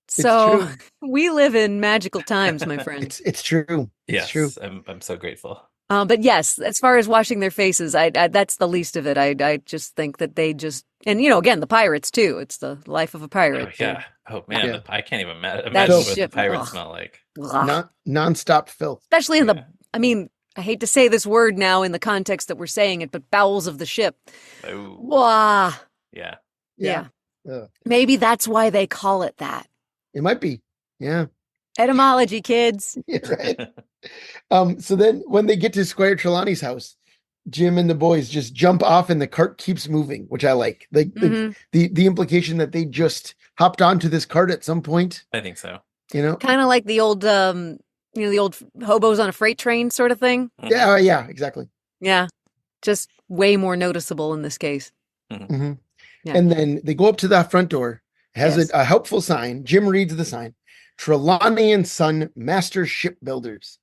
So we live in magical times, my friend. It's true. Yes, it's true. I'm so grateful. But yes, as far as washing their faces, I that's the least of it. I just think that they just, and again, the pirates too. It's the life of a pirate. Oh, yeah. Oh man, Yeah. I can't even imagine what shit, the pirates smell like. Non-stop filth. Especially in I mean, I hate to say this word now in the context that we're saying it, but bowels of the ship. Oh. Wah. Yeah. Yeah. Maybe that's why they call it that. It might be. Yeah. Etymology, kids. Yeah, right. So then when they get to Squire Trelawney's house, Jim and the boys just jump off and the cart keeps moving, which I like. The implication that they just hopped onto this cart at some point. I think so. Kind of like the old, the old hobos on a freight train sort of thing. Yeah, yeah, exactly. Yeah. Just way more noticeable in this case. Mm-hmm. Mm-hmm. Yeah. And then they go up to the front door. It has a helpful sign. Jim reads the sign. Trelawney and Son, Master Shipbuilders.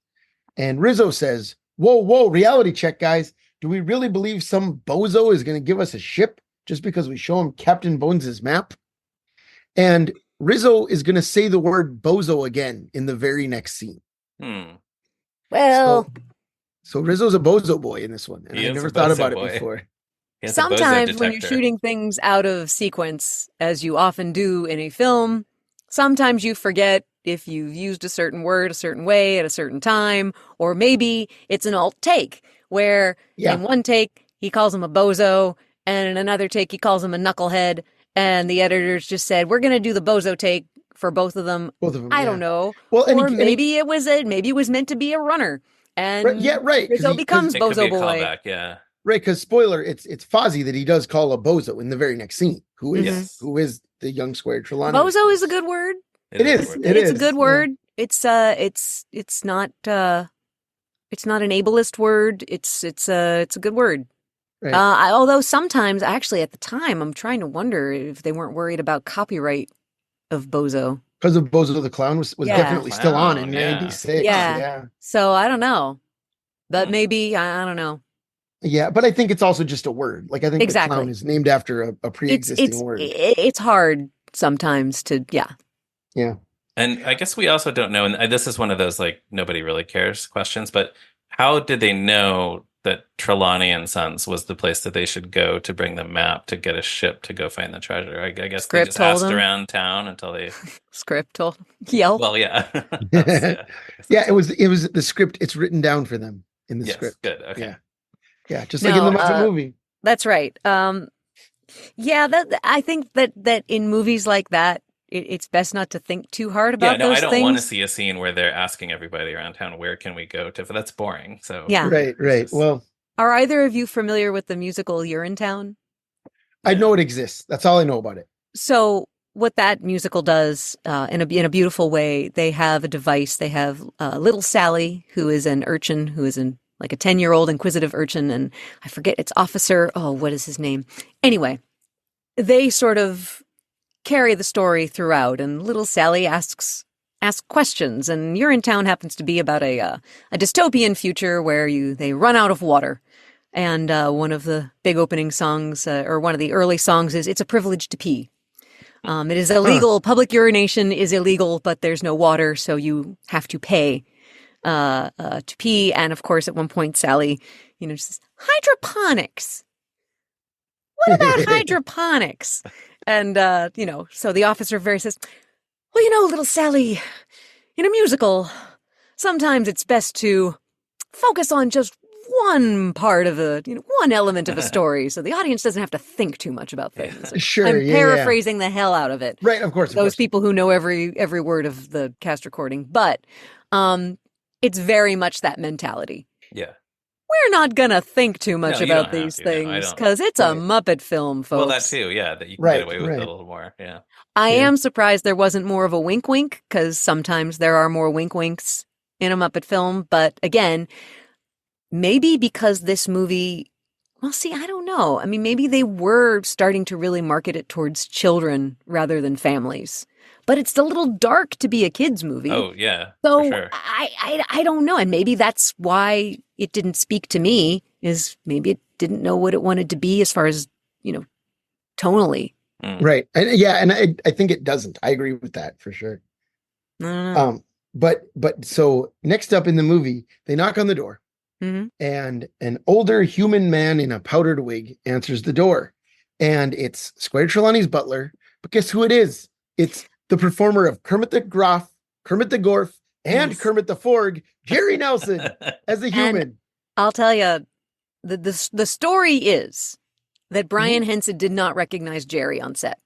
And Rizzo says, whoa, reality check, guys. Do we really believe some bozo is going to give us a ship just because we show him Captain Bones' map? And Rizzo is going to say the word bozo again in the very next scene. Well, so Rizzo's a bozo boy in this one. And I never thought about it before. Sometimes when you're shooting things out of sequence, as you often do in a film, sometimes you forget if you've used a certain word a certain way at a certain time, or maybe it's an alt take where in one take he calls him a bozo and in another take he calls him a knucklehead, and the editors just said, we're going to do the bozo take for both of them. I don't know. Well, or maybe it was meant to be a runner. And right. Rizzo becomes bozo boy. Callback, yeah. Right, because spoiler, it's Fozzie that he does call a bozo in the very next scene. Who is the young Squire Trelawney? Bozo is a good word. It is. It's a good word. Yeah. It's not an ableist word. It's a good word. Right. Although sometimes, actually, at the time, I'm trying to wonder if they weren't worried about copyright of bozo. Because of Bozo the Clown was definitely still on in 96. Yeah. So I don't know. But maybe, I don't know. Yeah, but I think it's also just a word. Like, I think the clown is named after a pre-existing word. It's hard sometimes to, Yeah. And I guess we also don't know, and this is one of those, like, nobody really cares questions, but how did they know that Trelawney and Sons was the place that they should go to bring the map to get a ship to go find the treasure? I guess they just asked around town until they... Script told Yelp. Well, yeah. It was the script. It's written down for them in the script. Good, okay. Yeah, just like in the Muppet movie. That's right. I think that in movies like that, it's best not to think too hard about those things. I don't want to see a scene where they're asking everybody around town, where can we go to? That's boring. So yeah, right. Well, are either of you familiar with the musical Urinetown? I know it exists. That's all I know about it. So what that musical does, in a beautiful way, they have a device. They have little Sally, who is an urchin, who is like a 10-year-old inquisitive urchin, and I forget, it's Officer, what is his name? Anyway, they sort of carry the story throughout, and little Sally asks questions, and Urinetown happens to be about a dystopian future where they run out of water. And one of the big opening songs, or one of the early songs, is "It's a Privilege to Pee." It is illegal. Public urination is illegal, but there's no water, so you have to pay to pee. And of course, at one point, Sally, says, "Hydroponics. What about hydroponics?" And so the officer says, "Well, little Sally, in a musical, sometimes it's best to focus on just one part of one element of a story, so the audience doesn't have to think too much about things." Sure, I'm paraphrasing the hell out of it. Right, of course. Those people who know every word of the cast recording, but it's very much that mentality. Yeah. We're not gonna think too much about these things because it's a Muppet film, folks. Well, that too, yeah, that you can get away with it a little more. Yeah. I am surprised there wasn't more of a wink because sometimes there are more winks in a Muppet film, but again, maybe because this movie, well, see, I don't know. I mean, maybe they were starting to really market it towards children rather than families. But it's a little dark to be a kid's movie. Oh, yeah. So for sure. I don't know. And maybe that's why it didn't speak to me, is maybe it didn't know what it wanted to be as far as, tonally. Right. And I think it doesn't. I agree with that for sure. But so next up in the movie, they knock on the door. Mm-hmm. And an older human man in a powdered wig answers the door. And it's Squire Trelawney's butler. But guess who it is? It's the performer of Kermit the Groff, Kermit the Gorf, and Kermit the Forg, Jerry Nelson, as a human. And I'll tell you, the story is that Brian Henson did not recognize Jerry on set.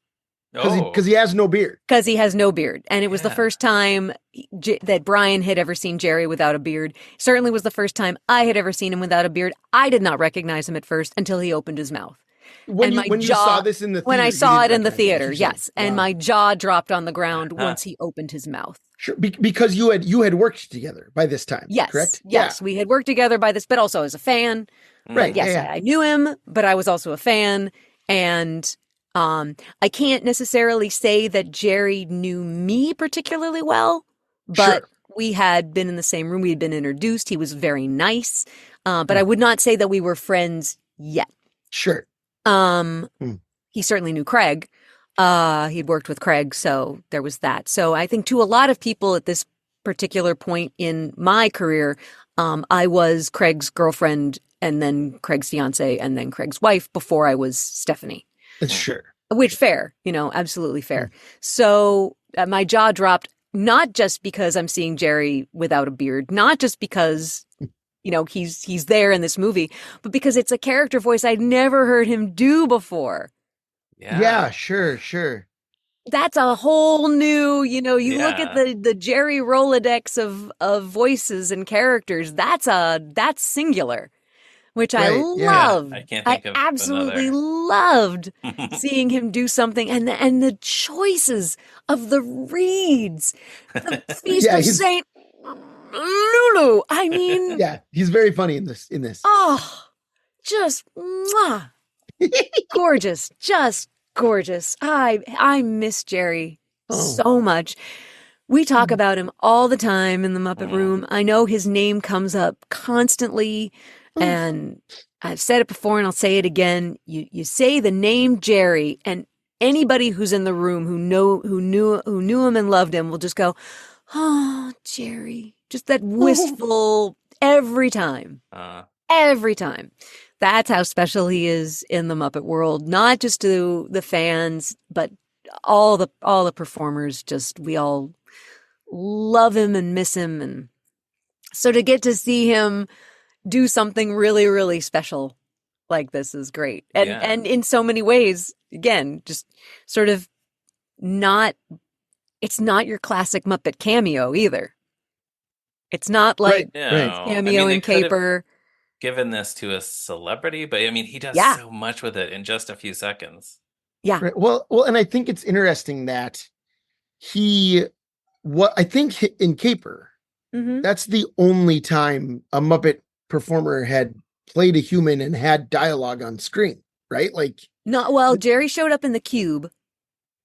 Because he has no beard. Because he has no beard. And it was the first time that Brian had ever seen Jerry without a beard. Certainly was the first time I had ever seen him without a beard. I did not recognize him at first until he opened his mouth. When you saw this in the theater? When I saw it in the theater, yes. Wow. And my jaw dropped on the ground once he opened his mouth. Sure, because you had worked together by this time, yes, correct? Yes, we had worked together by this, but also as a fan. Right. Yes, I knew him, but I was also a fan. And I can't necessarily say that Jerry knew me particularly well, but we had been in the same room. We had been introduced. He was very nice. But I would not say that we were friends yet. Sure. He certainly knew Craig. He'd worked with Craig, so there was that. So I think to a lot of people at this particular point in my career, I was Craig's girlfriend and then Craig's fiance and then Craig's wife before I was Stephanie. Sure. Which fair, absolutely fair. So my jaw dropped, not just because I'm seeing Jerry without a beard, not just because he's there in this movie, but because it's a character voice I'd never heard him do before. Yeah, sure. That's a whole new, look at the Jerry Rolodex of voices and characters. That's singular, which I love. I can't think of absolutely loved seeing him do something, and the choices of the reeds, the Feast of Saint LULU. I mean, he's very funny in this. Oh, just gorgeous, just gorgeous. I miss Jerry so much. We talk about him all the time in the Muppet Room. I know his name comes up constantly, and I've said it before and I'll say it again. You say the name Jerry, and anybody who's in the room who knew him and loved him will just go, "Oh, Jerry." Just that wistful every time. Every time. That's how special he is in the Muppet world. Not just to the fans, but all the performers. Just we all love him and miss him. And so to get to see him do something really, really special like this is great. And in so many ways, again, just sort of it's not your classic Muppet cameo either. It's not like cameo and caper. given this to a celebrity, but I mean, he does so much with it in just a few seconds. Yeah. Right. Well, and I think it's interesting that I think in Caper, that's the only time a Muppet performer had played a human and had dialogue on screen, right? Like, Jerry showed up in the Cube.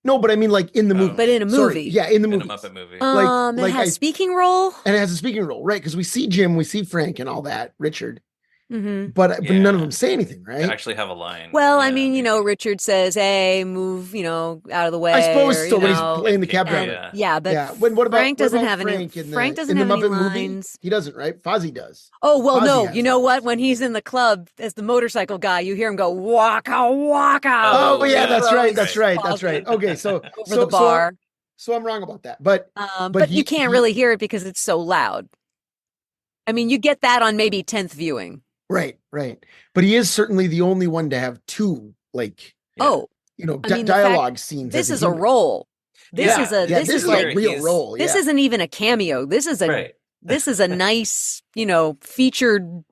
No, but I mean, like in the movie. But in a movie. Sorry. Yeah, in the movie. In a Muppet movie. It has a speaking role. And it has a speaking role, right? Because we see Jim, we see Frank and all that, Richard. Mm-hmm. But none of them say anything, right? They actually have a line. Well, I mean, Richard says, "Hey, move, out of the way." I suppose so. When he's playing the cab driver. But Frank doesn't have any. Frank doesn't have any lines. Movie? He doesn't, right? Fozzie does. Oh well, no. You know what? When he's in the club as the motorcycle guy, you hear him go "Waka waka." Oh yeah, that's right. That's right. Okay, so over the bar. So I'm wrong about that, but you can't really hear it because it's so loud. I mean, you get that on maybe 10th viewing. Right. But he is certainly the only one to have two, dialogue scenes. This is a role. This is a real role. This isn't even a cameo. This is a nice, featured.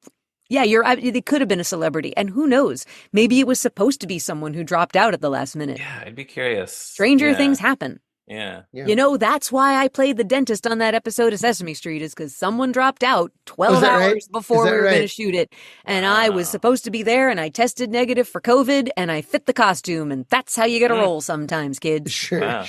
Yeah, it could have been a celebrity, and who knows? Maybe it was supposed to be someone who dropped out at the last minute. Yeah, I'd be curious. Stranger things happen. Yeah. That's why I played the dentist on that episode of Sesame Street, is because someone dropped out 12 hours before we were going to shoot it. And I was supposed to be there, and I tested negative for COVID, and I fit the costume, and that's how you get a role sometimes, kids. Sure.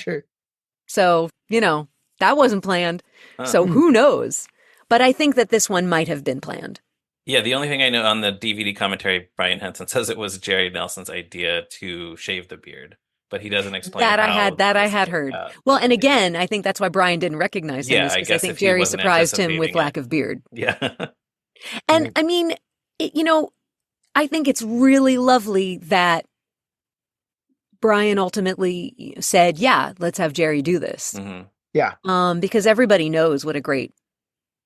So, that wasn't planned. So who knows? But I think that this one might have been planned. Yeah, the only thing I know on the DVD commentary, Brian Henson says it was Jerry Nelson's idea to shave the beard. But he doesn't explain that. I had heard. Well, and again, I think that's why Brian didn't recognize him. Because I think Jerry surprised him with lack of beard. Yeah. And I mean, I think it's really lovely that Brian ultimately said, "Yeah, let's have Jerry do this." Mm-hmm. Yeah. Because everybody knows what a great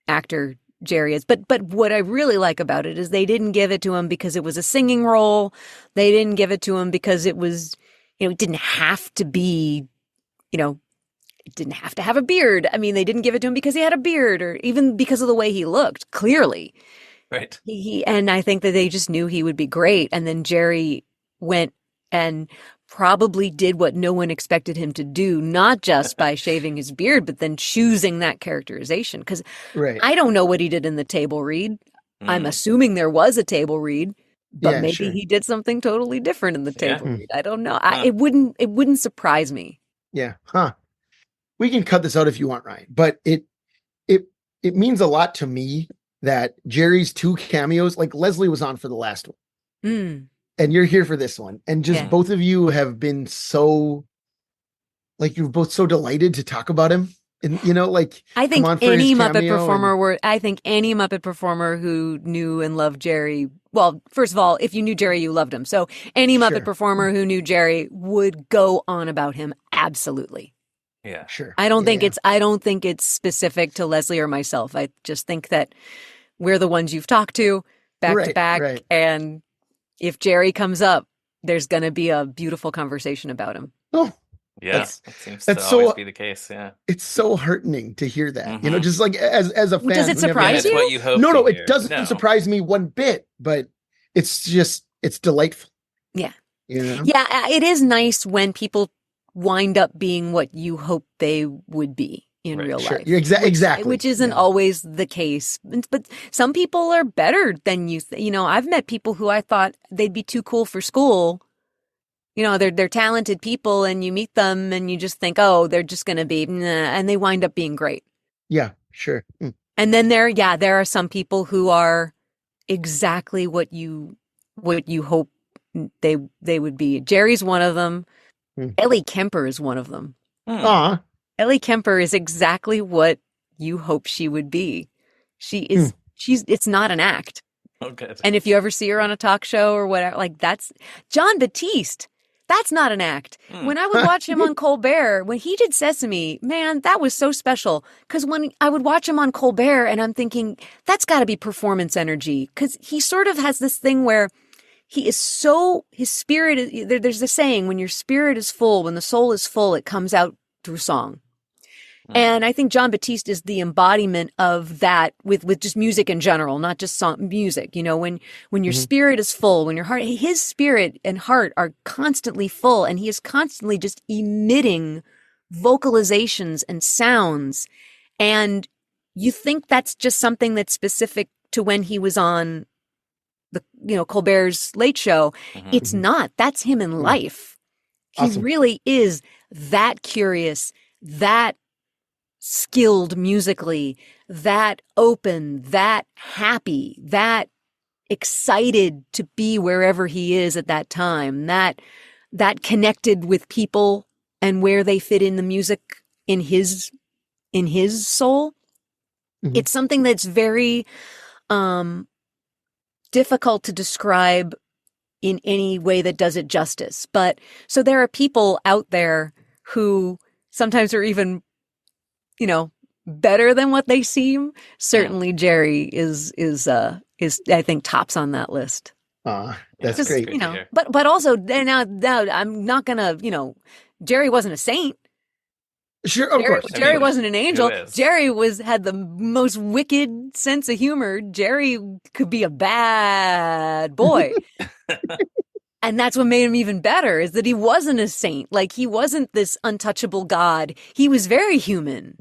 actor Jerry is. But what I really like about it is they didn't give it to him because it was a singing role. They didn't give it to him because it was. It didn't have to be, it didn't have to have a beard. I mean, they didn't give it to him because he had a beard or even because of the way he looked, clearly. Right. And I think that they just knew he would be great. And then Jerry went and probably did what no one expected him to do, not just by shaving his beard, but then choosing that characterization. Because I don't know what he did in the table read. I'm assuming there was a table read. But maybe he did something totally different in the table read. I don't know. It wouldn't surprise me. Yeah. Huh. We can cut this out if you want, Ryan. But it means a lot to me that Jerry's two cameos, like Leslie was on for the last one. And you're here for this one. And just both of you have been so, you're both so delighted to talk about him. And, I think any Muppet performer who knew and loved Jerry, well, first of all, if you knew Jerry, you loved him. So any Muppet performer who knew Jerry would go on about him. Absolutely. Yeah, sure. I don't think it's specific to Leslie or myself. I just think that we're the ones you've talked to back to back. Right. And if Jerry comes up, there's going to be a beautiful conversation about him. Oh, yeah, that seems to always be the case. Yeah, it's so heartening to hear that. Just like as a fan. Does it surprise you? What you hope no, it doesn't surprise me one bit. But it's delightful. Yeah, yeah. It is nice when people wind up being what you hope they would be in real life. Exactly. Which isn't always the case. But some people are better than you. I've met people who I thought they'd be too cool for school. They're talented people, and you meet them and you just think, oh, they're just going to be, and they wind up being great. Yeah, sure. And then there are some people who are exactly what you hope they would be. Jerry's one of them. Ellie Kemper is one of them. Ellie Kemper is exactly what you hope she would be. She is. It's not an act. Okay. And if you ever see her on a talk show or whatever, that's John Batiste. That's not an act. When I would watch him on Colbert, when he did Sesame, man, that was so special. Because when I would watch him on Colbert, and I'm thinking, that's got to be performance energy. Because he sort of has this thing where he is so, his spirit is, there's a saying, when your spirit is full, when the soul is full, it comes out through song. And I think John Batiste is the embodiment of that with just music in general, not just song music. You know, when your spirit is full, when your heart, his spirit and heart are constantly full, and he is constantly just emitting vocalizations and sounds. And you think that's just something that's specific to when he was on the, Colbert's Late Show. It's not. That's him in life. Awesome. He really is that curious, that skilled musically, that open, that happy, that excited to be wherever he is at that time, that connected with people and where they fit in the music in his soul. It's something that's very difficult to describe in any way that does it justice. But so there are people out there who sometimes are even, better than what they seem. Certainly Jerry is I think tops on that list. That's great. But also now I'm not gonna, Jerry wasn't a saint. Sure, of course. Jerry wasn't an angel. Jerry had the most wicked sense of humor. Jerry could be a bad boy. And that's what made him even better, is that he wasn't a saint. Like, he wasn't this untouchable God. He was very human.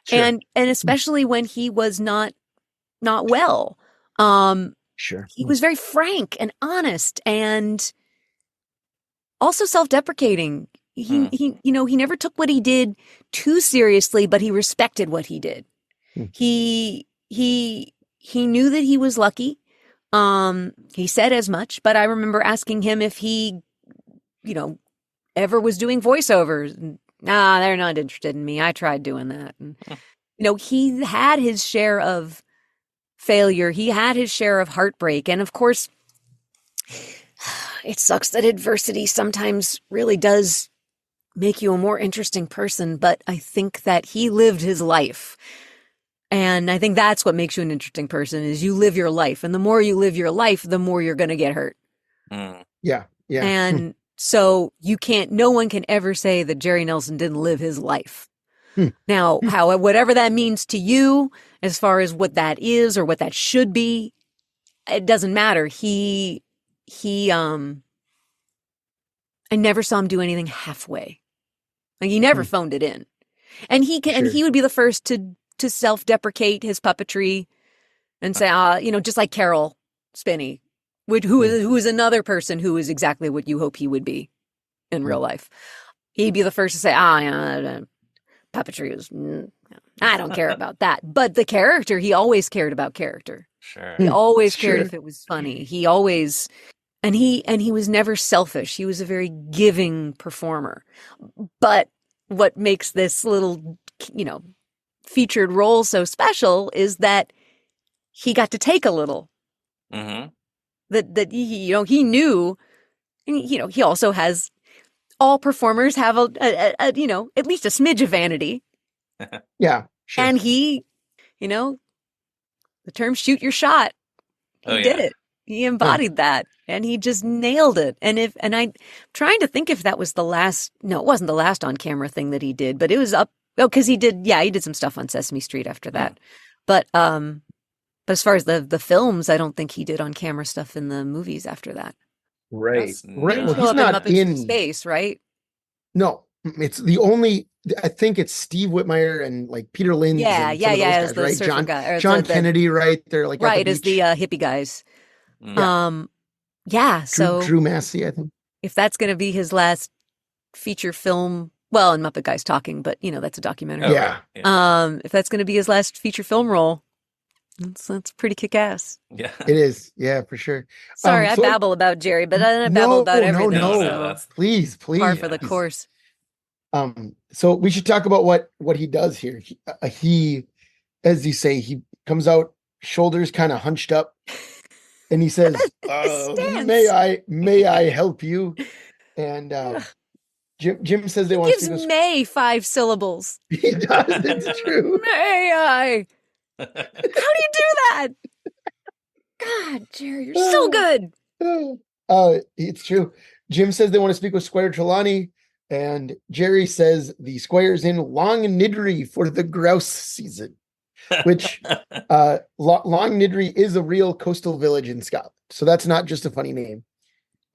Sure. And especially when he was not well. Sure. He was very frank and honest and also self-deprecating. He never took what he did too seriously, but he respected what he did. He knew that he was lucky. He said as much, but I remember asking him if he, ever was doing voiceovers. Nah, they're not interested in me. I tried doing that. And, he had his share of failure. He had his share of heartbreak. And of course, it sucks that adversity sometimes really does make you a more interesting person. But I think that he lived his life. And I think that's what makes you an interesting person, is you live your life. And the more you live your life, the more you're going to get hurt. Yeah. And so no one can ever say that Jerry Nelson didn't live his life. Now, whatever that means to you, as far as what that is or what that should be, it doesn't matter. I never saw him do anything halfway. Like, he never phoned it in. And and he would be the first to self-deprecate his puppetry and say, just like Carol Spinney, who is another person who is exactly what you hope he would be in real life. He'd be the first to say, puppetry is, I don't care about that. But the character, he always cared about character. Sure. He always cared if it was funny. He always, and he was never selfish. He was a very giving performer. But what makes this little, featured role so special is that he got to take a little. That he knew, and he also has, all performers have a at least a smidge of vanity. Yeah, sure. And he, the term "shoot your shot," he did it. He embodied that, and he just nailed it. And I'm trying to think if that was the last. No, it wasn't the last on camera thing that he did, but it was up. Oh, because he did some stuff on Sesame Street after that. But as far as the films, I don't think he did on camera stuff in the movies after that. Right. Well, he's not in space, right? No, it's the only. I think it's Steve Whitmire and like Peter Linz. Yeah. Guys, the right? John Kennedy, right? They're like right as the hippie guys. So Drew Massey, I think. If that's going to be his last feature film. Well, and Muppet Guys Talking, but that's a documentary. Yeah. If that's going to be his last feature film role, that's pretty kick-ass. Yeah, it is. Yeah, for sure. Sorry, I babble about Jerry, but I babble about everything. No, please. Par for the course. So we should talk about what he does here. He, as you say, he comes out shoulders kind of hunched up, and he says, "May I help you?" And Jim says they want to gives "may" 5 syllables. He does. It's true. May I? How do you do that? God, Jerry, you're so good. It's true. Jim says they want to speak with Squire Trelawney. And Jerry says the Squire's in Long Nidri for the grouse season, which Long Nidri is a real coastal village in Scotland. So that's not just a funny name.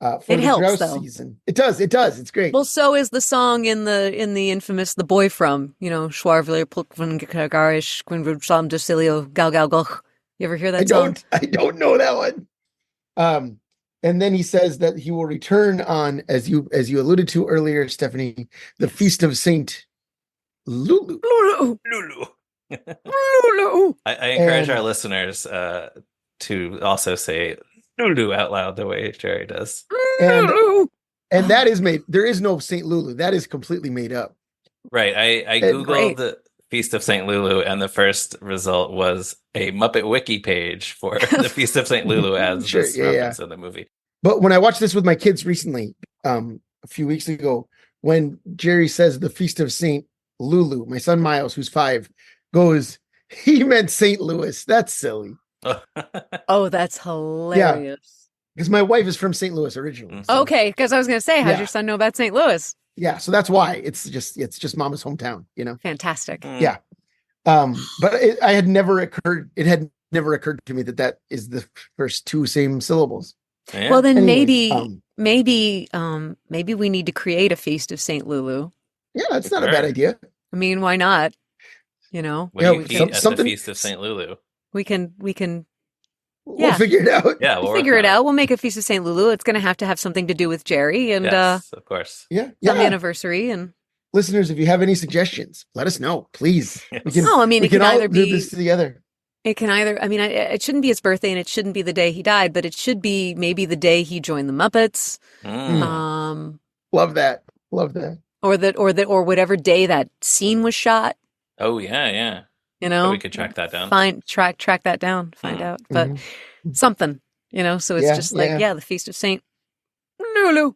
For it the helps, grouse though. season. It does. It's great. Well, so is the song in the infamous The Boy From, Schwarvler Pulkvan Garish Quinvud Sam Docilio Gal Gal Goch. You ever hear that song? I don't know that one. And then he says that he will return on, as you alluded to earlier, Stephanie, the Feast of Saint Lulu. Lulu. I encourage our listeners to also say Lulu out loud the way Jerry does. And that is made. There is no Saint Lulu. That is completely made up. Right. I googled the Feast of Saint Lulu, and the first result was a Muppet Wiki page for the Feast of Saint Lulu as this reference in the movie. But when I watched this with my kids recently, a few weeks ago, when Jerry says the Feast of Saint Lulu, my son Miles, who's 5, goes, he meant St. Louis. That's silly. Oh, that's hilarious. Yeah, because my wife is from St. Louis originally. So. Okay, because I was going to say, how's your son know about St. Louis? Yeah, so that's why it's just Mama's hometown, Fantastic. Yeah, but it had never occurred to me that is the first 2 same syllables. Yeah. Well, then maybe we need to create a Feast of St. Lulu. Yeah, that's not a bad idea. I mean, why not? What do you eat at the Feast of St. Lulu? We can. We'll figure it out. Yeah, we'll figure it out. We'll make a Feast of St. Lulu. It's going to have something to do with Jerry and yes, of course. Some anniversary. And listeners, if you have any suggestions, let us know, please. Yes. It can either do this together. It can either. I mean, it shouldn't be his birthday, and it shouldn't be the day he died, but it should be maybe the day he joined the Muppets. Love that. Or whatever day that scene was shot. Oh yeah. We could track that down. Track that down. Find out, but something. So it's just like the Feast of Saint Lulu.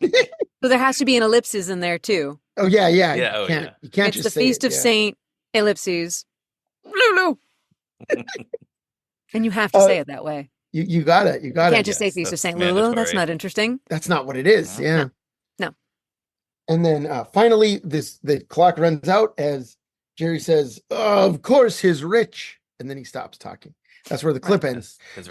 So there has to be an ellipsis in there too. Oh yeah. You can't it's just the say Feast of Saint ellipses Lulu. And you have to say it that way. You got it. You can't just say Feast of St. Lulu. That's not interesting. That's not what it is. Yeah. No. And then finally, the clock runs out as Jerry says, "Of course, he's rich," and then he stops talking. That's where the clip ends. His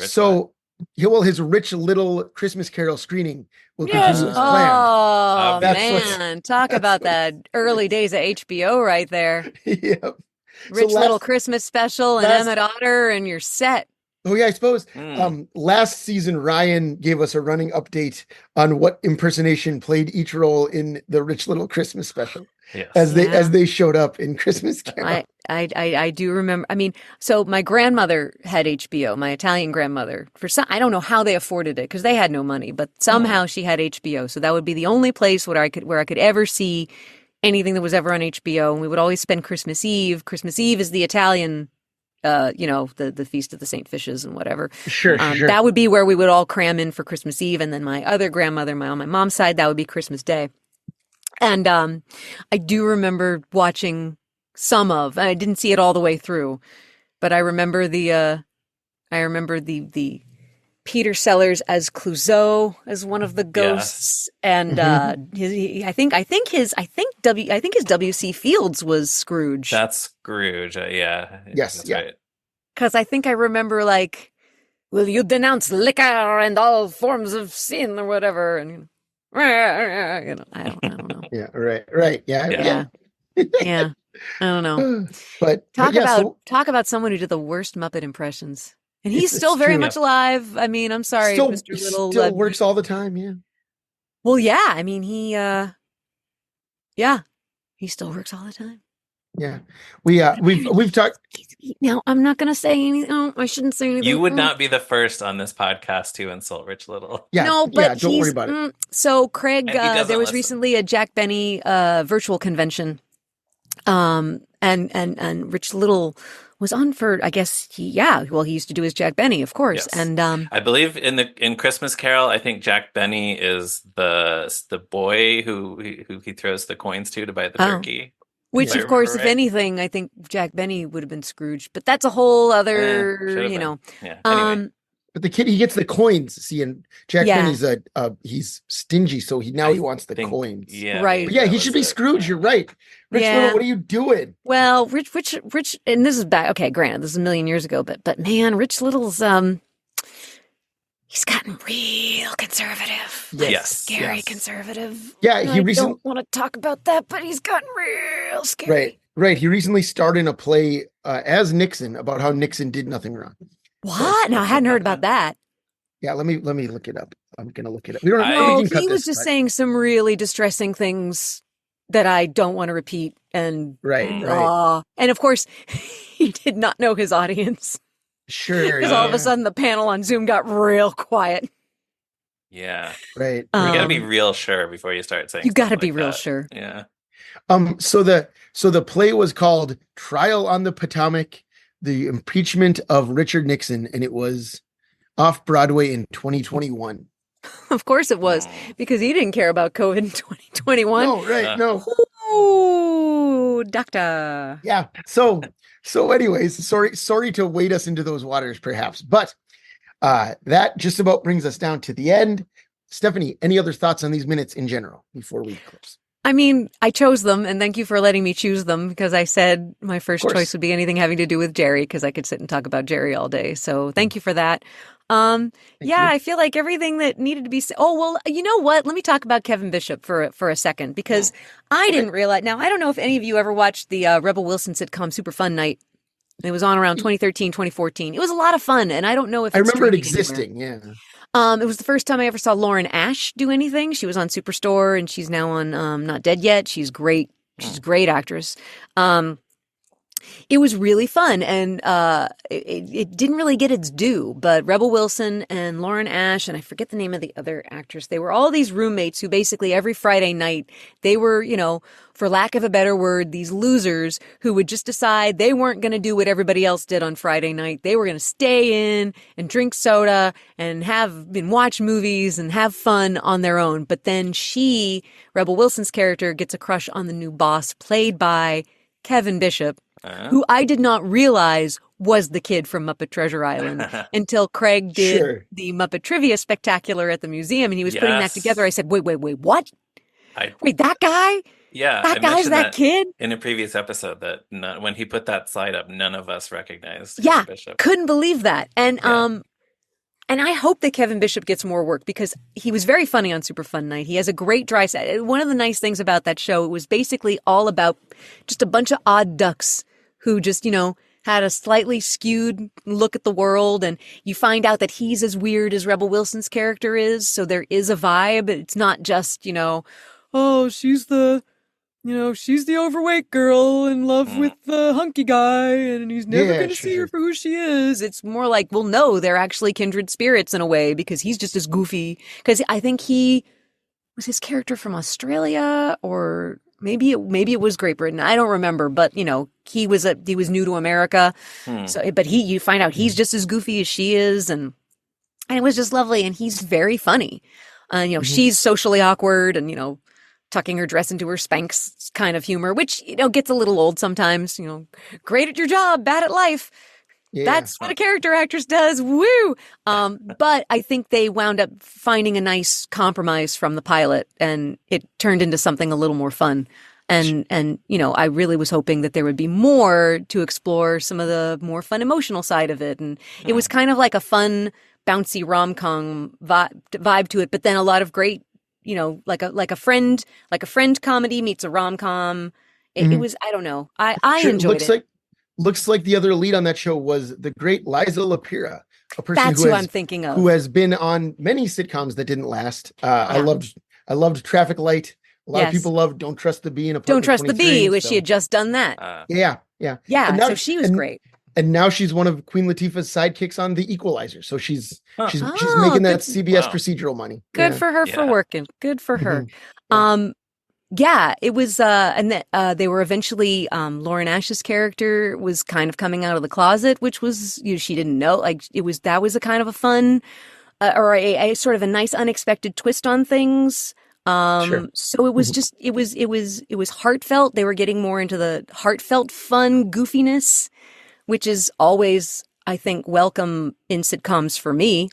rich little Christmas Carol screening will continue as planned. Oh man, talk about that early days of HBO right there. Yep. Rich little Christmas special and Emmett Otter, and you're set. Oh yeah, I suppose. Last season, Ryan gave us a running update on what impersonation played each role in the Rich Little Christmas special. Yes. As they showed up in Christmas Carol. I do remember. I mean, so my grandmother had HBO, my Italian grandmother. I don't know how they afforded it because they had no money, but somehow she had HBO. So that would be the only place where I could ever see anything that was ever on HBO. And we would always spend Christmas Eve. Christmas Eve is the Italian, the Feast of the Saint Fishes and whatever. Sure. That would be where we would all cram in for Christmas Eve. And then my other grandmother, on my mom's side, that would be Christmas Day. And I do remember watching I didn't see it all the way through, but I remember the Peter Sellers as Clouseau as one of the ghosts, and I think his W.C. Fields was Scrooge. That's Scrooge. Yeah. Yes. That's yeah. right. Because I think I remember will you denounce liquor and all forms of sin or whatever? And I don't know. Yeah. Right. Yeah. Yeah. I don't know. But talk about someone who did the worst Muppet impressions. And he's still very much alive. I mean, I'm sorry, Mr. Little. Still works all the time, yeah. Well, yeah. I mean, he still works all the time. Yeah. We've talked. Now, I'm not going to say anything. Oh, I shouldn't say anything. You would not be the first on this podcast to insult Rich Little. Yeah. No, but don't worry about it. So, Craig, there was recently a Jack Benny virtual convention. And Rich Little was on for, I guess he used to do his Jack Benny, of course. Yes. And I believe in Christmas Carol, I think Jack Benny is the boy who he throws the coins to buy the turkey. Which, of course, if anything, I think Jack Benny would have been Scrooge, but that's a whole other, Yeah. Anyway. But the kid, he gets the coins. See, and Jack Yeah. Benny's he's stingy, so he wants the coins. Yeah, Right. But yeah, he should be Scrooge. You're right. Rich Little, what are you doing? Well, Rich, and this is back. Okay, granted, this is a million years ago, but man, Rich Little's he's gotten real conservative. Like, Yes. scary conservative. Yeah, And he I recently don't want to talk about that, but he's gotten real scary. Right. He recently starred in a play as Nixon about how Nixon did nothing wrong. What? No, I hadn't heard about that. Yeah, let me look it up. I'm gonna look it up. We don't. No, we can cut he was this, just but- saying some really distressing things that I don't want to repeat. And Right. and of course, he did not know his audience. Sure. Because all of a sudden the panel on Zoom got real quiet. Yeah. Right. You gotta be real sure before you start saying. You got to stuff be like real that. sure. Yeah. So the play was called Trial on the Potomac: The Impeachment of Richard Nixon, and it was off Broadway in 2021. Of course it was, because he didn't care about COVID in 2021. No, right? No. Ooh, doctor. Yeah. So anyways, sorry to wade us into those waters, perhaps, but that just about brings us down to the end. Stephanie, any other thoughts on these minutes in general before we close? I mean, I chose them, and thank you for letting me choose them, because I said my first choice would be anything having to do with Jerry, because I could sit and talk about Jerry all day. So thank you for that. I feel like everything that needed to be said. Oh, well, you know what? Let me talk about Kevin Bishop for a second, because I didn't realize. Now, I don't know if any of you ever watched the Rebel Wilson sitcom Super Fun Night. It was on around 2013, 2014. It was a lot of fun, and I don't know if I it's remember it streaming existing. anywhere. Yeah. It was the first time I ever saw Lauren Ash do anything. She was on Superstore, and she's now on Not Dead Yet. She's great. She's a great actress. It was really fun, and it didn't really get its due, but Rebel Wilson and Lauren Ash, and I forget the name of the other actress, they were all these roommates who basically every Friday night, they were, for lack of a better word, these losers who would just decide they weren't going to do what everybody else did on Friday night. They were going to stay in and drink soda and watch movies and have fun on their own. But then Rebel Wilson's character, gets a crush on the new boss, played by Kevin Bishop, who I did not realize was the kid from Muppet Treasure Island until Craig did the Muppet Trivia Spectacular at the museum, and he was putting that together. I said, wait, what? Wait, that guy? Yeah. That guy's that kid? In a previous episode, that when he put that slide up, none of us recognized Yeah, Kevin Bishop. Couldn't believe that. And I hope that Kevin Bishop gets more work, because he was very funny on Super Fun Night. He has a great dry set. One of the nice things about that show, it was basically all about just a bunch of odd ducks who just, had a slightly skewed look at the world. And you find out that he's as weird as Rebel Wilson's character is. So there is a vibe. It's not just, oh, she's the overweight girl in love with the hunky guy, and he's never going to see her for who she is. It's more like, well, no, they're actually kindred spirits in a way, because he's just as goofy. Because I think he was his character from Australia, or maybe it was Great Britain. I don't remember, but he was new to America. So, but you find out he's just as goofy as she is, and it was just lovely. And he's very funny. She's socially awkward, and tucking her dress into her Spanx kind of humor, which, gets a little old sometimes, great at your job, bad at life. Yeah. That's what a character actress does. Woo! But I think they wound up finding a nice compromise from the pilot, and it turned into something a little more fun. And I really was hoping that there would be more to explore some of the more fun emotional side of it. And it was kind of like a fun, bouncy rom-com vibe to it, but then a lot of great, like a friend comedy meets a rom-com. It was, I don't know. I enjoyed it. Looks like the other lead on that show was the great Liza Lapira, a person That's who I'm thinking of, who has been on many sitcoms that didn't last. I loved Traffic Light. A lot of people love Don't Trust the Bee in Apartment 23. Don't Trust the Bee, which she had just done that. Yeah. So she was great. And now she's one of Queen Latifah's sidekicks on The Equalizer. So she's making that CBS procedural money. Good for her for working. Good for her. It was, and that they were eventually, Lauren Ash's character was kind of coming out of the closet, which was, she didn't know, that was a kind of a fun, or a sort of a nice unexpected twist on things. So it was just, it was heartfelt. They were getting more into the heartfelt fun goofiness, which is always, I think, welcome in sitcoms for me,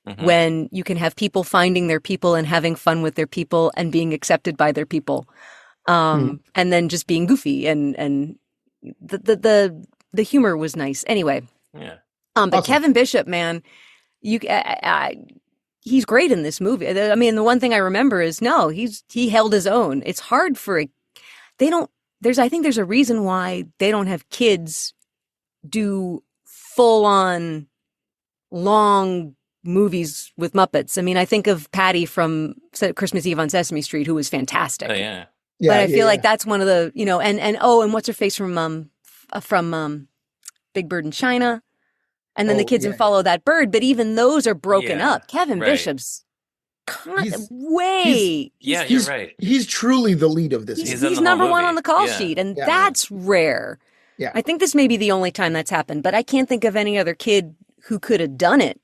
Mm-hmm. when you can have people finding their people and having fun with their people and being accepted by their people. And then just being goofy and the humor was nice. Anyway. Yeah. But Awesome. Kevin Bishop, man, he's great in this movie. I mean, the one thing I remember is he held his own. It's hard for I think there's a reason why they don't have kids do full on long movies with Muppets. I mean, I think of Patty from Christmas Eve on Sesame Street, who was fantastic. Oh, yeah. But I feel like that's one of the, and what's her face from Big Bird in China. And then the kids in Follow That Bird, but even those are broken up. Kevin Bishop's way. You're right. He's truly the lead of this. He's number one on the call sheet, and that's rare. Yeah. I think this may be the only time that's happened, but I can't think of any other kid who could have done it.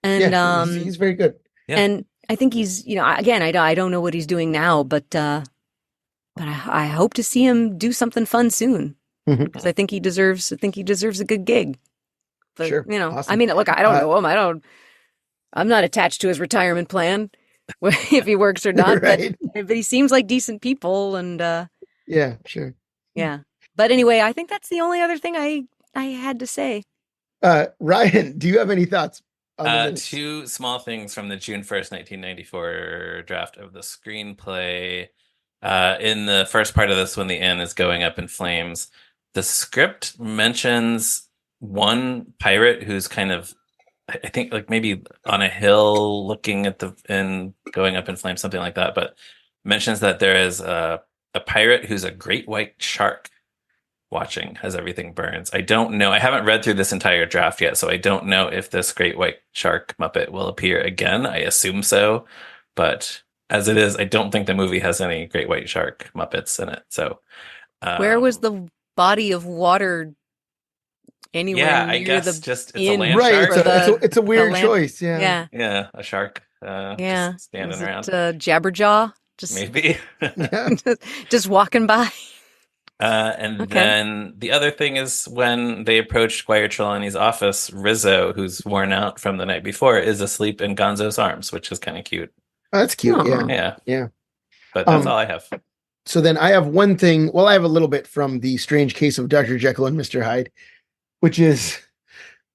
And he's very good. Yeah. And I think he's, again, I don't know what he's doing now, but I hope to see him do something fun soon, because I think he deserves a good gig. But, sure. Awesome. I mean, look, I don't know him. I'm not attached to his retirement plan, if he works or not, right. but he seems like decent people, and yeah, sure. Yeah. But anyway, I think that's the only other thing I had to say. Ryan, do you have any thoughts? Two small things from the June 1st, 1994 draft of the screenplay. In the first part of this, when the inn is going up in flames, the script mentions one pirate who's kind of, I think, like maybe on a hill looking at the inn going up in flames, something like that, but mentions that there is a pirate who's a great white shark watching as everything burns. I don't know. I haven't read through this entire draft yet, so I don't know if this great white shark Muppet will appear again. I assume so, but as it is, I don't think the movie has any great white shark Muppets in it. So, where was the body of water? Anywhere I near guess just it's a land right, shark. It's a weird choice. Yeah. Yeah, a shark. Just standing around. Jabberjaw, just maybe. just walking by. Then the other thing is when they approach Squire Trelawney's office, Rizzo, who's worn out from the night before, is asleep in Gonzo's arms, which is kind of cute. Oh, that's cute. Yeah. Yeah. But that's all I have. So then I have one thing. Well, I have a little bit from The Strange Case of Dr. Jekyll and Mr. Hyde, which is,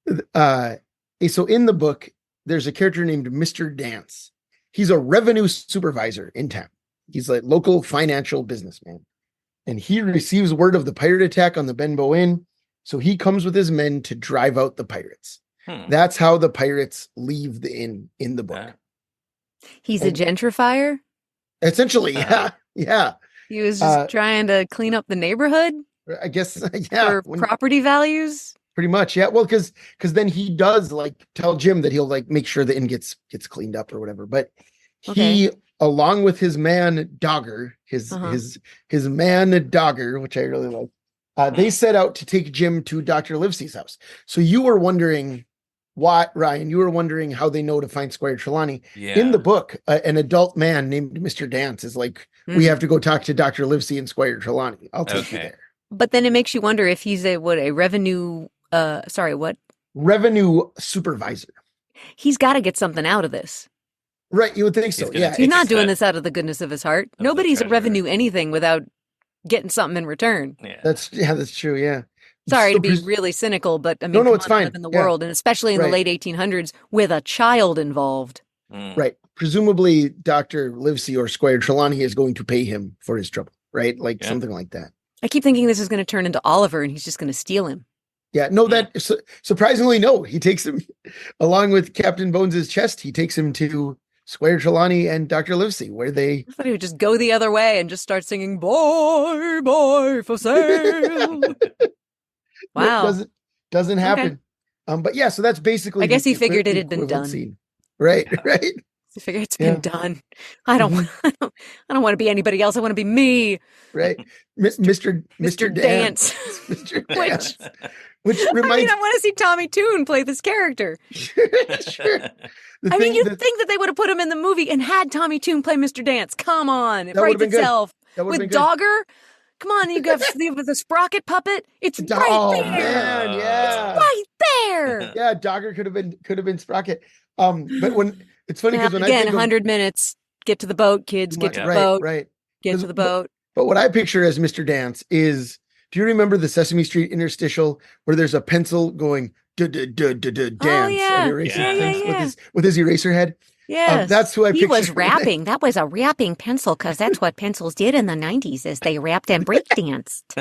so in the book, there's a character named Mr. Dance. He's a revenue supervisor in town. He's a local financial businessman. And he receives word of the pirate attack on the Benbow Inn. So he comes with his men to drive out the pirates. That's how the pirates leave the inn in the book. He's a gentrifier? Essentially, yeah. He was just trying to clean up the neighborhood? I guess, yeah. For property values? Pretty much, yeah. Well, because then he does tell Jim that he'll make sure the inn gets cleaned up or whatever. But he, along with his man Dogger, his man Dogger, which I really like, they set out to take Jim to Dr. Livesey's house. So you were wondering Ryan, you were wondering how they know to find Squire Trelawney. Yeah. In the book, an adult man named Mr. Dance is we have to go talk to Dr. Livesey and Squire Trelawney. I'll take you there. But then it makes you wonder if he's a revenue, revenue supervisor. He's got to get something out of this. Right, you would think so. Yeah, he's not doing this out of the goodness of his heart. Nobody's a revenue anything without getting something in return. Yeah, that's true. Yeah. Sorry to be really cynical, but I mean, it's fine. I live in the world, and especially in the late 1800s, with a child involved. Right. Presumably, Dr. Livesey or Squire Trelawney is going to pay him for his trouble. Right, something like that. I keep thinking this is going to turn into Oliver, and he's just going to steal him. Yeah, no, surprisingly, no. He takes him along with Captain Bones' chest. He takes him to Squire Trelawney and Dr. Livesey, where they... I thought he would just go the other way and just start singing, boy, boy, for sale. Wow. Doesn't happen. Okay. But yeah, so that's basically... I guess he figured it had been done. Scene. Right. He figured it's been done. I don't want to be anybody else. I want to be me. Right. Mr. Dance. Mr. Dance. Which reminds... I want to see Tommy Toon play this character. Sure. You'd think that they would have put him in the movie and had Tommy Toon play Mr. Dance. Come on. It writes itself. With Dogger. Come on, you got the sprocket puppet. It's right there. Man, yeah. It's right Dogger. Yeah, Dogger could have been Sprocket. But when it's funny because when again, I think 100 minutes, get to the boat, kids, get to the boat, get to the boat. But what I picture as Mr. Dance is, do you remember the Sesame Street interstitial where there's a pencil going dance and erasing things with his eraser head? Yes, that's who I picture. He was rapping. That was a rapping pencil because that's what pencils did in the 90s is they rapped and breakdanced.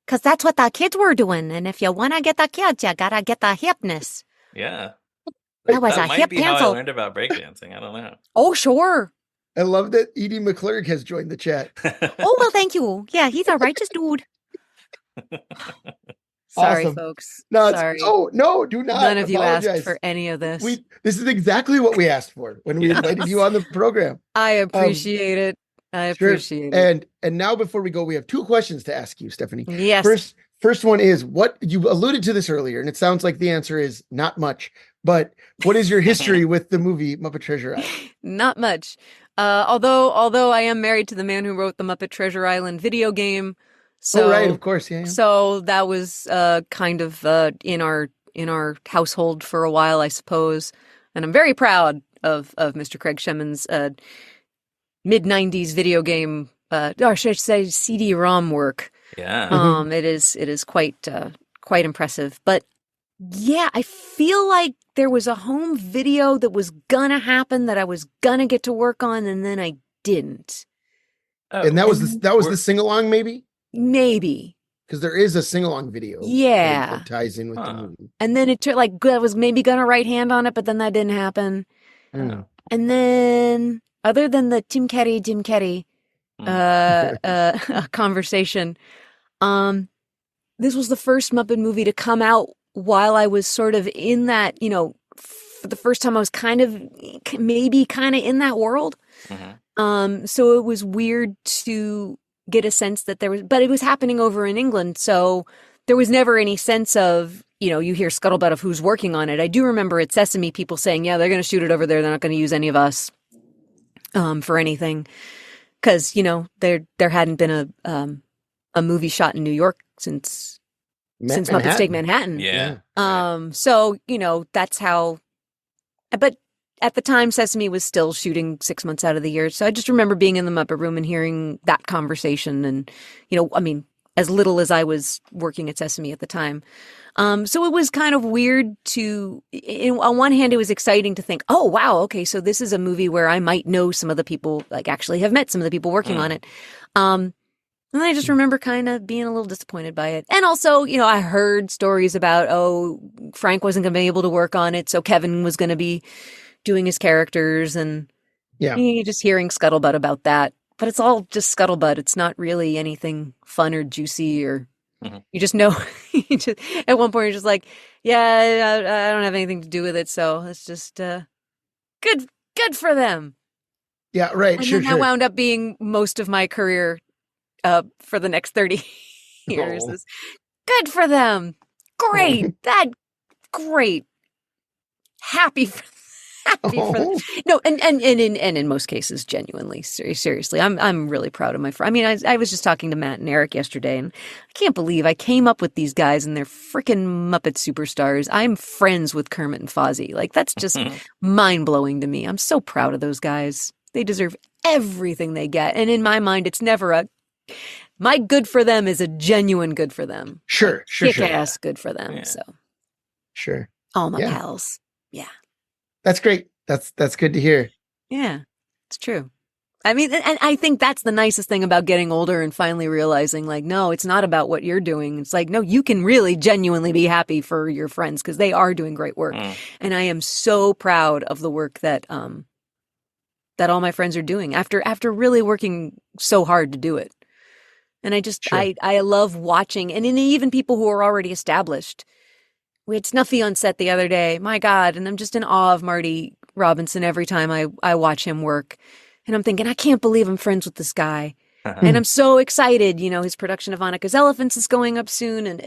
Because that's what the kids were doing. And if you want to get the kids, you got to get the hipness. Yeah. That was a might hip be how I pencil. learned about breakdancing. I don't know. Oh, sure. I love that Edie McClurg has joined the chat. Oh, well, thank you. Yeah, he's a righteous dude. Sorry, Awesome. folks. No, Sorry. no, do not. None of you apologize. asked for any of this. This is exactly what we asked for when we invited you on the program. I appreciate it. I appreciate it. And now before we go, we have 2 questions to ask you, Stephanie. Yes. First one is, what you alluded to this earlier, and it sounds like the answer is not much, but what is your history with the movie Muppet Treasure Island? Not much. Although I am married to the man who wrote the Muppet Treasure Island video game. So, right, of course, yeah. So that was kind of in our household for a while, I suppose. And I'm very proud of Mr. Craig Shemin's mid-90s video game, or should I say CD-ROM work. Yeah. It is quite impressive. But yeah, I feel like there was a home video that was gonna happen that I was gonna get to work on, and then I didn't. Oh, And that was the sing-along, maybe? Maybe. Because there is a sing-along video. Yeah. That ties in with the movie. And then it took I was maybe gonna right hand on it, but then that didn't happen. Mm. And then, other than the Jim Carrey conversation, this was the first Muppet movie to come out while I was sort of in that, for the first time I was kind of in that world. Mm-hmm. So it was weird to get a sense that but it was happening over in England. So there was never any sense of, you hear scuttlebutt of who's working on it. I do remember at Sesame people saying, yeah, they're going to shoot it over there. They're not going to use any of us, for anything. Cause there hadn't been a movie shot in New York since Muppets Take Manhattan. Yeah. So, that's how, but at the time Sesame was still shooting 6 months out of the year. So I just remember being in the Muppet Room and hearing that conversation and, as little as I was working at Sesame at the time. So it was kind of weird on one hand, it was exciting to think, oh, wow, okay, so this is a movie where I might know some of the people, like actually have met some of the people working on it. And then I just remember kind of being a little disappointed by it. And also, I heard stories about, Frank wasn't going to be able to work on it, so Kevin was going to be doing his characters, and just hearing scuttlebutt about that. But it's all just scuttlebutt. It's not really anything fun or juicy, or you just know. At one point, you're just like, yeah, I don't have anything to do with it, so it's just good for them. Yeah, right. And sure. that wound up being most of my career for the next 30 years. Is good for them. Great. Great. Happy for them. No, and in most cases, genuinely, seriously, I'm really proud of my friend. I mean, I was just talking to Matt and Eric yesterday, and I can't believe I came up with these guys and they're freaking Muppet superstars. I'm friends with Kermit and Fozzie. Like, that's just mind blowing to me. I'm so proud of those guys. They deserve everything they get, and in my mind, it's never my good for them is a genuine good for them. Sure. Kick-ass good for them. Yeah. So, sure. all my pals. Yeah. That's great. That's good to hear. Yeah, it's true. I mean, and I think that's the nicest thing about getting older and finally realizing, like, no, it's not about what you're doing. It's like, no, you can really genuinely be happy for your friends because they are doing great work. And I am so proud of the work that all my friends are doing after really working so hard to do it. And I love watching, and even people who are already established. We had Snuffy on set the other day. My God. And I'm just in awe of Marty Robinson every time I watch him work. And I'm thinking, I can't believe I'm friends with this guy. And I'm so excited. His production of Annika's Elephants is going up soon. And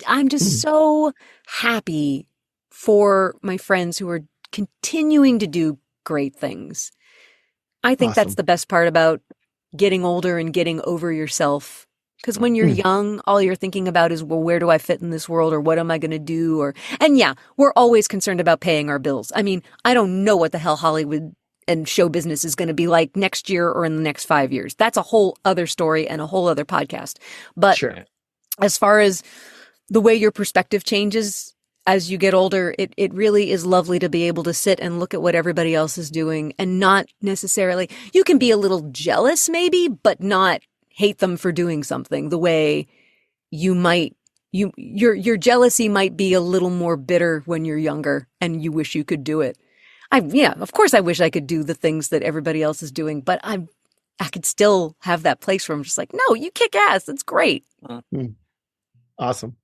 I'm just so happy for my friends who are continuing to do great things. I think that's the best part about getting older and getting over yourself Because when you're young, all you're thinking about is, well, where do I fit in this world, or what am I going to do? And yeah, we're always concerned about paying our bills. I mean, I don't know what the hell Hollywood and show business is going to be like next year or in the next 5 years. That's a whole other story and a whole other podcast. But as far as the way your perspective changes as you get older, it really is lovely to be able to sit and look at what everybody else is doing and not necessarily, you can be a little jealous maybe, but not hate them for doing something the way you might, your jealousy might be a little more bitter when you're younger and you wish you could do it. Of course I wish I could do the things that everybody else is doing, but I could still have that place where I'm just like, no, you kick ass. It's great. Awesome.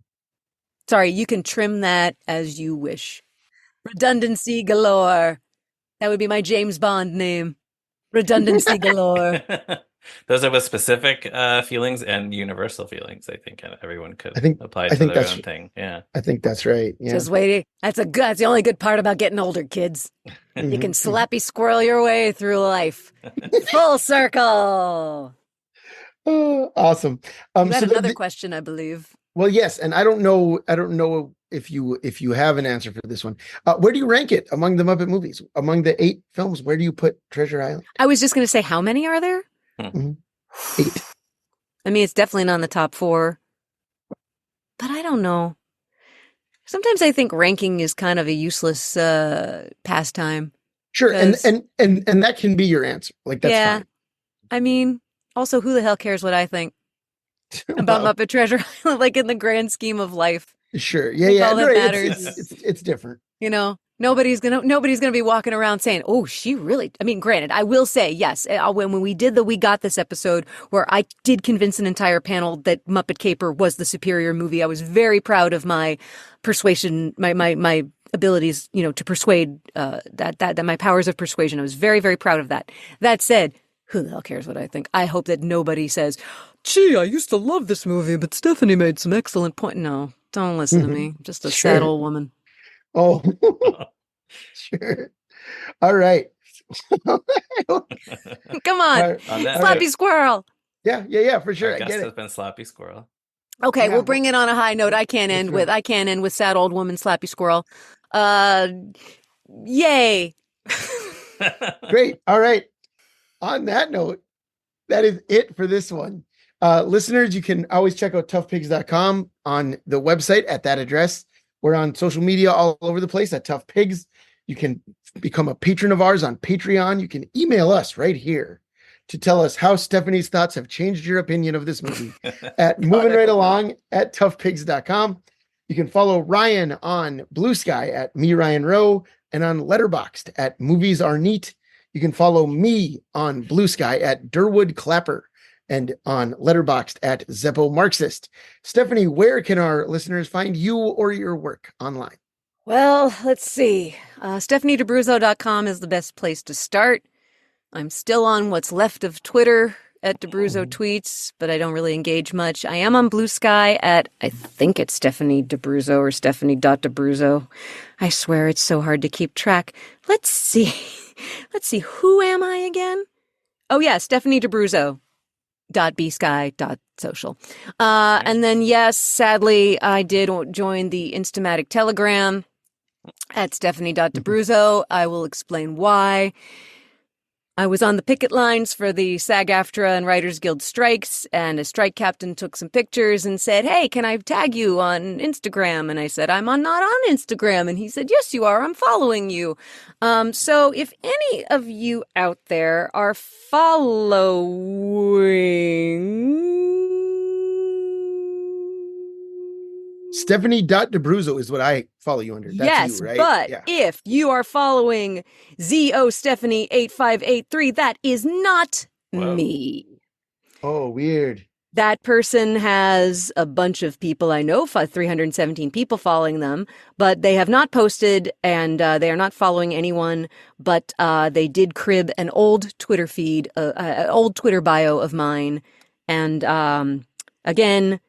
Sorry, you can trim that as you wish. Redundancy galore. That would be my James Bond name. Redundancy galore. Those are with specific feelings and universal feelings. I think everyone could apply to their own thing. Yeah, I think that's right. Yeah. Just waiting. That's the only good part about getting older, kids. You can slappy squirrel your way through life. Full circle. Oh, awesome. You had another question, I believe. Well, yes, and I don't know if you have an answer for this one. Where do you rank it among the Muppet movies? Among the 8 films, where do you put Treasure Island? I was just going to say, how many are there? 8. I mean, it's definitely not in the top 4, but I don't know. Sometimes I think ranking is kind of a useless pastime. Sure, and that can be your answer. Like, that's fine. I mean, also, who the hell cares what I think about Muppet Treasure Island, like in the grand scheme of life? Sure, yeah. All that matters. It's different. You know, nobody's gonna be walking around saying, "Oh, she really." I mean, granted, I will say yes. When we did the We Got This episode, where I did convince an entire panel that Muppet Caper was the superior movie, I was very proud of my persuasion, my abilities, to persuade. That my powers of persuasion. I was very, very proud of that. That said, who the hell cares what I think? I hope that nobody says, "Gee, I used to love this movie, but Stephanie made some excellent point." No, don't listen to me. I'm just a sad old woman. Oh, sure. All right. Come on, sloppy squirrel. Yeah, for sure. Our I guest get has it. been sloppy squirrel. Okay, we'll bring it on a high note. I can't end with sad old woman slappy squirrel. Yay. Great. All right. On that note, that is it for this one. Listeners, you can always check out toughpigs.com on the website at that address. We're on social media all over the place at Tough Pigs. You can become a patron of ours on Patreon. You can email us right here to tell us how Stephanie's thoughts have changed your opinion of this movie at movingrightalong@toughpigs.com. You can follow Ryan on Blue Sky at me, Ryan Rowe, and on Letterboxd at Movies Are Neat. You can follow me on Blue Sky at Durwood Clapper and on Letterboxd at Zeppo Marxist. Stephanie, where can our listeners find you or your work online? Well, let's see. StephanieDeBruzzo.com is the best place to start. I'm still on what's left of Twitter at DeBruzzo Tweets, but I don't really engage much. I am on Blue Sky at, I think it's Stephanie DeBruzzo or Stephanie.DeBruzzo. I swear it's so hard to keep track. Let's see. Who am I again? Oh, yeah, Stephanie DeBruzzo. .bsky.social. And then, yes, sadly, I did join the Instamatic Telegram at Stephanie.DeBruzzo. I will explain why. I was on the picket lines for the SAG-AFTRA and Writers Guild strikes, and a strike captain took some pictures and said, "Hey, can I tag you on Instagram?" And I said, "I'm not on Instagram." And he said, "Yes, you are. I'm following you." So if any of you out there are following Stephanie.DeBruzzo is what I follow you under. That's yes, you, right? But if you are following ZO Stephanie 8583, that is not me. Oh, weird. That person has a bunch of people I know, 317 people following them, but they have not posted and they are not following anyone, but they did crib an old Twitter feed, old Twitter bio of mine. And again,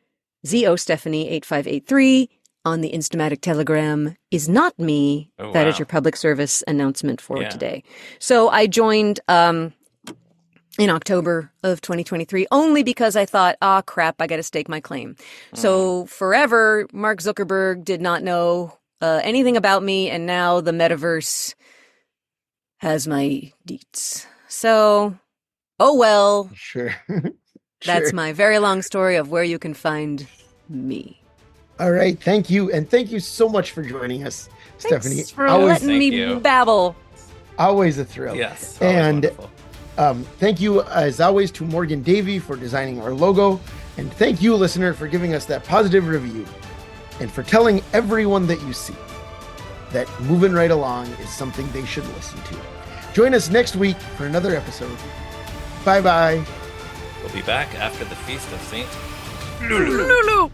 ZO Stephanie 8583 on the Instamatic Telegram is not me. That is your public service announcement for today. So I joined in October of 2023, only because I thought, crap, I got to stake my claim. So forever, Mark Zuckerberg did not know anything about me, and now the metaverse has my deets. So, oh well. Sure. That's my very long story of where you can find me. All right. Thank you. And thank you so much for joining us, Stephanie. Thanks for letting me babble. Always a thrill. Yes. And wonderful. Thank you, as always, to Morgan Davy for designing our logo. And thank you, listener, for giving us that positive review and for telling everyone that you see that moving right along is something they should listen to. Join us next week for another episode. Bye-bye. We'll be back after the Feast of St. LULU.